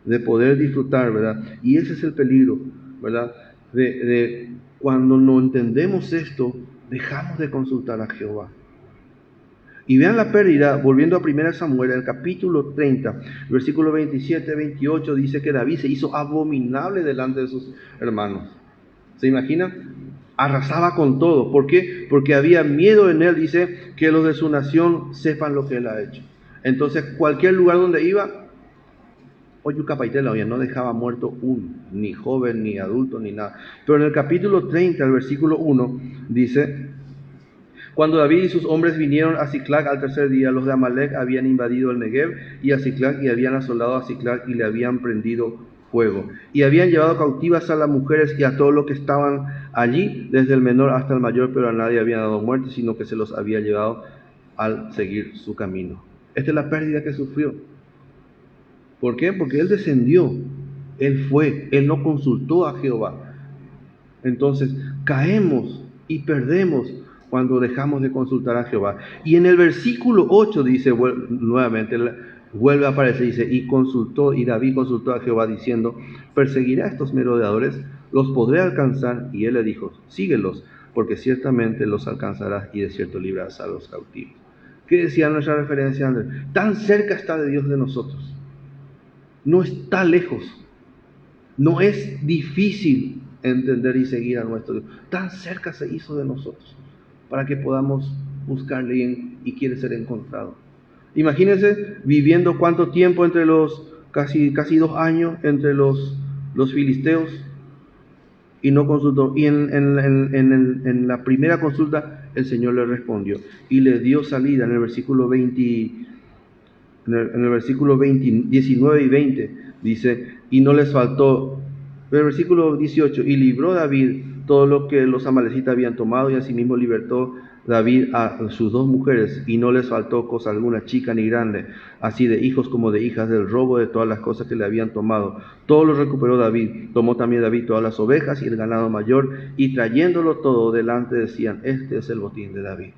De poder disfrutar, ¿verdad? Y ese es el peligro, ¿verdad? De cuando no entendemos esto, dejamos de consultar a Jehová. Y vean la pérdida, volviendo a 1 Samuel, el capítulo 30, versículo 27, 28, dice que David se hizo abominable delante de sus hermanos. ¿Se imaginan? Arrasaba con todo. ¿Por qué? Porque había miedo en él, dice, que los de su nación sepan lo que él ha hecho. Entonces, cualquier lugar donde iba, no dejaba muerto uno, ni joven, ni adulto, ni nada. Pero en el capítulo 30, el versículo 1, dice: cuando David y sus hombres vinieron a Siclag al tercer día, los de Amalec habían invadido el Negev y a Siclag, y habían asolado a Siclag y le habían prendido fuego. Y habían llevado cautivas a las mujeres y a todos los que estaban allí, desde el menor hasta el mayor, pero a nadie habían dado muerte, sino que se los había llevado al seguir su camino. Esta es la pérdida que sufrió. ¿Por qué? Porque él descendió, él no consultó a Jehová. Entonces caemos y perdemos cuando dejamos de consultar a Jehová. Y en el versículo 8 dice, nuevamente, vuelve a aparecer, dice, y David consultó a Jehová diciendo: ¿perseguiré a estos merodeadores? ¿Los podré alcanzar? Y él le dijo: síguelos, porque ciertamente los alcanzarás y de cierto librarás a los cautivos. ¿Qué decía nuestra referencia, Andrés? Tan cerca está de Dios de nosotros. No está lejos. No es difícil entender y seguir a nuestro Dios. Tan cerca se hizo de nosotros para que podamos buscarle y quiere ser encontrado. Imagínense viviendo cuánto tiempo entre los casi 2 años entre los filisteos y no consultó. Y en la primera consulta el Señor le respondió y le dio salida en el versículo 20. En el versículo 19 y 20 dice: y no les faltó. En el versículo 18: y libró David todo lo que los amalecitas habían tomado, y asimismo libertó David a sus 2 mujeres, y no les faltó cosa alguna, chica ni grande, así de hijos como de hijas, del robo de todas las cosas que le habían tomado. Todo lo recuperó David. Tomó también David todas las ovejas y el ganado mayor, y trayéndolo todo delante decían: este es el botín de David.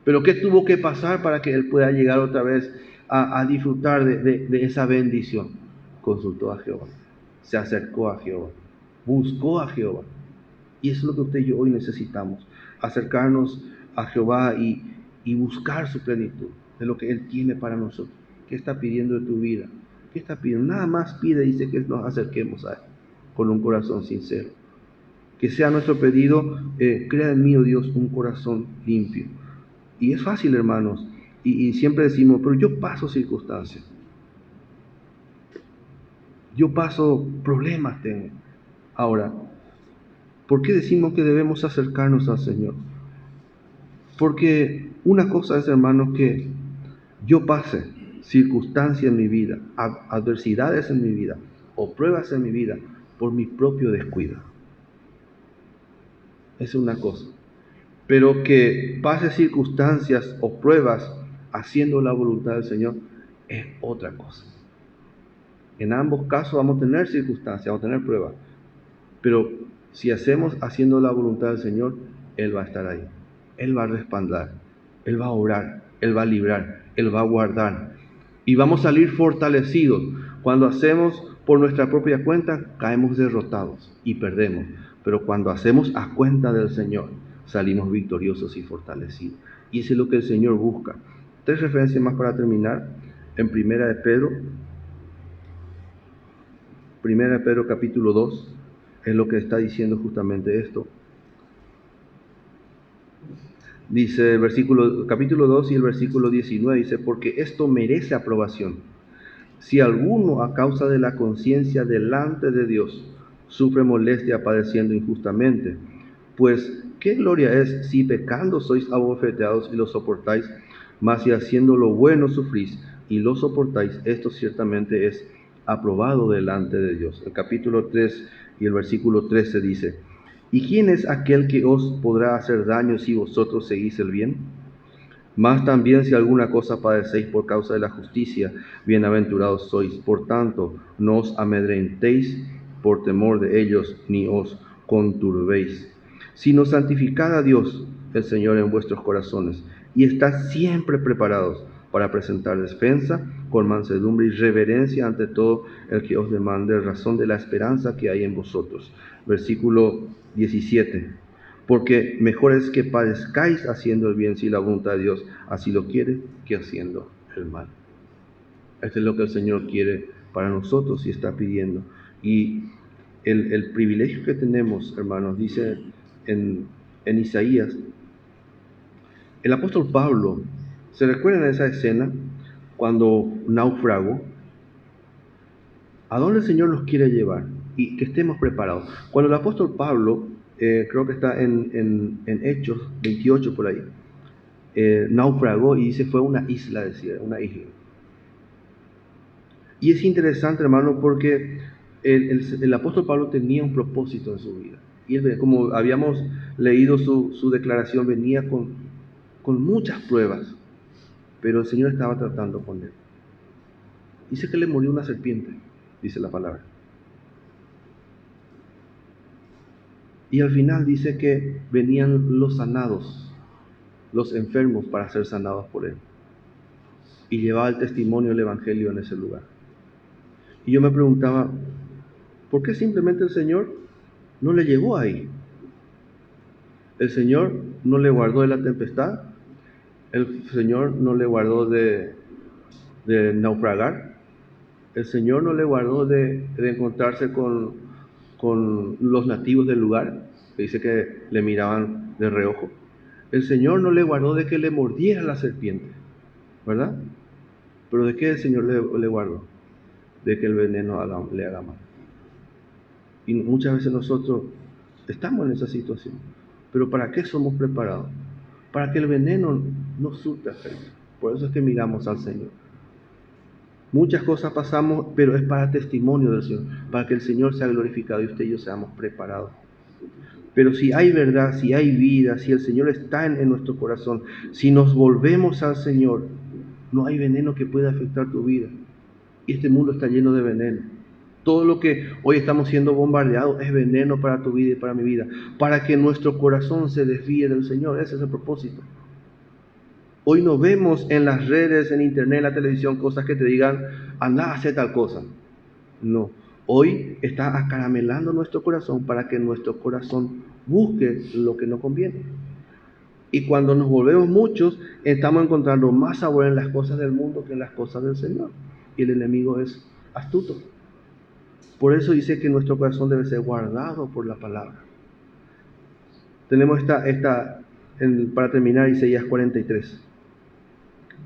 Pero ¿qué tuvo que pasar para que él pueda llegar otra vez a disfrutar de esa bendición? Consultó a Jehová, se acercó a Jehová, buscó a Jehová. Y eso es lo que usted y yo hoy necesitamos: acercarnos a Jehová y buscar su plenitud de lo que Él tiene para nosotros. ¿Qué está pidiendo de tu vida? ¿Qué está pidiendo? Nada más pide, dice, que nos acerquemos a Él con un corazón sincero. Que sea nuestro pedido: crea en mí, oh Dios, un corazón limpio. Y es fácil, hermanos, Y siempre decimos, pero yo paso circunstancias, yo paso problemas tengo. Ahora, ¿por qué decimos que debemos acercarnos al Señor? Porque una cosa es, hermanos, que yo pase circunstancias en mi vida, adversidades en mi vida o pruebas en mi vida por mi propio descuido. Es una cosa. Pero que pase circunstancias o pruebas haciendo la voluntad del Señor es otra cosa. En ambos casos vamos a tener circunstancias, vamos a tener pruebas. Pero si hacemos haciendo la voluntad del Señor, Él va a estar ahí. Él va a respaldar, Él va a obrar, Él va a librar, Él va a guardar. Y vamos a salir fortalecidos. Cuando hacemos por nuestra propia cuenta, caemos derrotados y perdemos. Pero cuando hacemos a cuenta del Señor, salimos victoriosos y fortalecidos. Y eso es lo que el Señor busca. 3 referencias más para terminar. En Primera de Pedro capítulo 2, es lo que está diciendo justamente esto. Dice el capítulo 2 y el versículo 19, dice, porque esto merece aprobación. Si alguno a causa de la conciencia delante de Dios sufre molestia padeciendo injustamente, pues qué gloria es si pecando sois abofeteados y lo soportáis, mas si haciendo lo bueno sufrís y lo soportáis, esto ciertamente es aprobado delante de Dios. El capítulo 3 y el versículo 13 dice, ¿y quién es aquel que os podrá hacer daño si vosotros seguís el bien? Mas también si alguna cosa padecéis por causa de la justicia, bienaventurados sois. Por tanto, no os amedrentéis por temor de ellos, ni os conturbéis, sino santificad a Dios, el Señor, en vuestros corazones, y estad siempre preparados para presentar defensa con mansedumbre y reverencia ante todo el que os demande razón de la esperanza que hay en vosotros. Versículo 17. Porque mejor es que padezcáis haciendo el bien, si la voluntad de Dios así lo quiere, que haciendo el mal. Esto es lo que el Señor quiere para nosotros y está pidiendo. Y el privilegio que tenemos, hermanos, dice en Isaías, el apóstol Pablo, ¿se recuerdan de esa escena cuando naufragó? ¿A dónde el Señor nos quiere llevar? Y que estemos preparados. Cuando el apóstol Pablo, creo que está en Hechos 28 por ahí, naufragó y dice fue una isla, decía, una isla. Y es interesante, hermano, porque el apóstol Pablo tenía un propósito en su vida. Y él, como habíamos leído su declaración, venía con muchas pruebas, pero el Señor estaba tratando con él. Dice que le murió una serpiente, dice la palabra. Y al final dice que venían los sanados, los enfermos, para ser sanados por él. Y llevaba el testimonio del Evangelio en ese lugar. Y yo me preguntaba, ¿por qué simplemente el Señor no le llevó ahí? El Señor no le guardó de la tempestad, el Señor no le guardó de naufragar, el Señor no le guardó de encontrarse con los nativos del lugar, que dice que le miraban de reojo. El Señor no le guardó de que le mordiera la serpiente, ¿verdad? Pero ¿de qué el Señor le guardó? De que el veneno le haga mal. Y muchas veces nosotros estamos en esa situación. Pero ¿para qué somos preparados? Para que el veneno no surta efecto. Por eso es que miramos al Señor. Muchas cosas pasamos, pero es para testimonio del Señor, para que el Señor sea glorificado y usted y yo seamos preparados. Pero si hay verdad, si hay vida, si el Señor está en nuestro corazón, si nos volvemos al Señor, no hay veneno que pueda afectar tu vida. Y este mundo está lleno de veneno. Todo lo que hoy estamos siendo bombardeados es veneno para tu vida y para mi vida, para que nuestro corazón se desvíe del Señor. Ese es el propósito. Hoy no vemos en las redes, en internet, en la televisión, cosas que te digan, anda a hacer tal cosa. No. Hoy está acaramelando nuestro corazón para que nuestro corazón busque lo que nos conviene. Y cuando nos volvemos muchos, estamos encontrando más sabor en las cosas del mundo que en las cosas del Señor. Y el enemigo es astuto. Por eso dice que nuestro corazón debe ser guardado por la palabra. Tenemos para terminar, Isaías 43.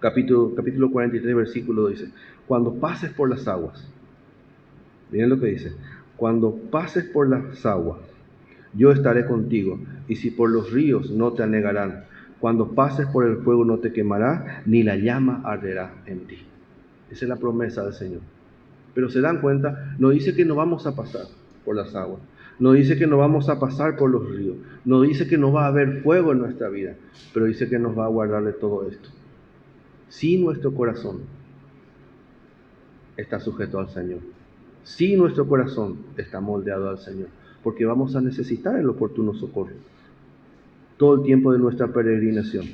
capítulo 43, versículo dice, cuando pases por las aguas, miren lo que dice, cuando pases por las aguas, yo estaré contigo, y si por los ríos no te anegarán, cuando pases por el fuego no te quemará, ni la llama arderá en ti. Esa es la promesa del Señor. Pero se dan cuenta, no dice que no vamos a pasar por las aguas, no dice que no vamos a pasar por los ríos, no dice que no va a haber fuego en nuestra vida, pero dice que nos va a guardar de todo esto. Si nuestro corazón está sujeto al Señor, si nuestro corazón está moldeado al Señor, porque vamos a necesitar el oportuno socorro todo el tiempo de nuestra peregrinación.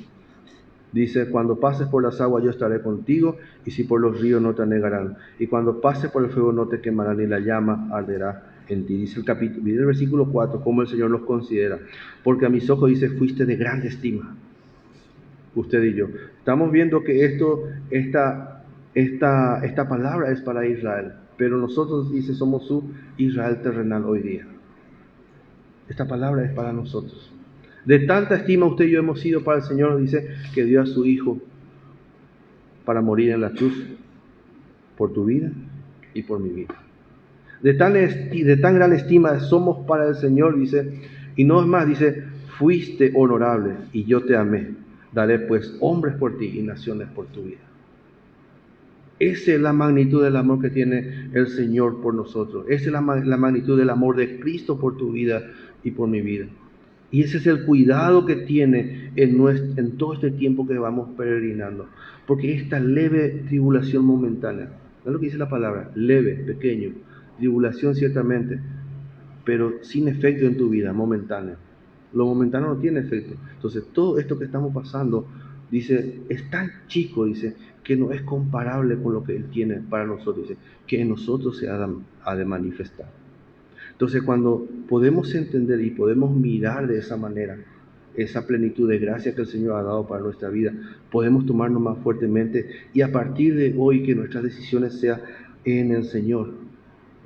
Dice, cuando pases por las aguas yo estaré contigo, y si por los ríos no te anegarán, y cuando pases por el fuego no te quemará, ni la llama arderá en ti. Dice el versículo 4, cómo el Señor los considera. Porque a mis ojos, dice, fuiste de grande estima. Usted y yo. Estamos viendo que esta palabra es para Israel, pero nosotros, dice, somos su Israel terrenal hoy día. Esta palabra es para nosotros. De tanta estima usted y yo hemos sido para el Señor, dice, que dio a su Hijo para morir en la cruz por tu vida y por mi vida. De tan gran estima somos para el Señor, dice, y no es más, dice, fuiste honorable y yo te amé. Daré pues hombres por ti y naciones por tu vida. Esa es la magnitud del amor que tiene el Señor por nosotros. Esa es la magnitud del amor de Cristo por tu vida y por mi vida. Y ese es el cuidado que tiene en todo este tiempo que vamos peregrinando. Porque esta leve tribulación momentánea, ¿no es lo que dice la palabra? Leve, pequeño, tribulación ciertamente, pero sin efecto en tu vida, momentánea. Lo momentáneo no tiene efecto. Entonces todo esto que estamos pasando, dice, es tan chico, dice, que no es comparable con lo que Él tiene para nosotros, dice, que en nosotros se ha de manifestar. Entonces, cuando podemos entender y podemos mirar de esa manera esa plenitud de gracia que el Señor ha dado para nuestra vida, podemos tomarnos más fuertemente y a partir de hoy que nuestras decisiones sean en el Señor,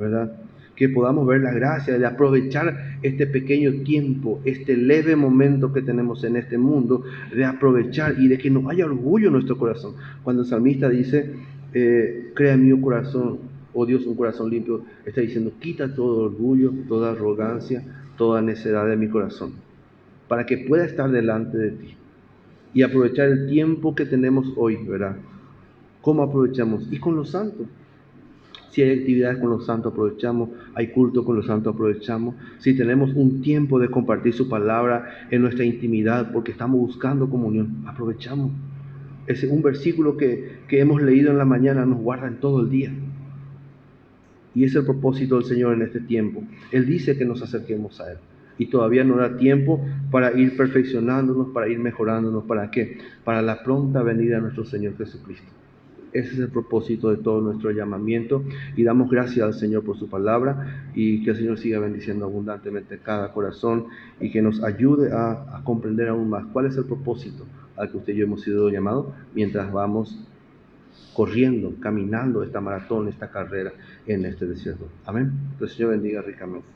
¿verdad? Que podamos ver la gracia de aprovechar este pequeño tiempo, este leve momento que tenemos en este mundo, de aprovechar y de que no haya orgullo en nuestro corazón. Cuando el salmista dice, crea en mí un corazón, oh Dios, un corazón limpio, está diciendo, quita todo orgullo, toda arrogancia, toda necedad de mi corazón, para que pueda estar delante de ti y aprovechar el tiempo que tenemos hoy, ¿verdad? ¿Cómo aprovechamos? Y con los santos. Si hay actividades con los santos, aprovechamos. Hay culto con los santos, aprovechamos. Si tenemos un tiempo de compartir su palabra en nuestra intimidad, porque estamos buscando comunión, aprovechamos. Es un versículo que hemos leído en la mañana, nos guarda en todo el día. Y es el propósito del Señor en este tiempo. Él dice que nos acerquemos a Él. Y todavía no da tiempo para ir perfeccionándonos, para ir mejorándonos. ¿Para qué? Para la pronta venida de nuestro Señor Jesucristo. Ese es el propósito de todo nuestro llamamiento. Y damos gracias al Señor por su palabra. Y que el Señor siga bendiciendo abundantemente cada corazón. Y que nos ayude a comprender aún más cuál es el propósito al que usted y yo hemos sido llamados mientras vamos corriendo, caminando esta maratón, esta carrera en este desierto. Amén. Que el Señor bendiga ricamente.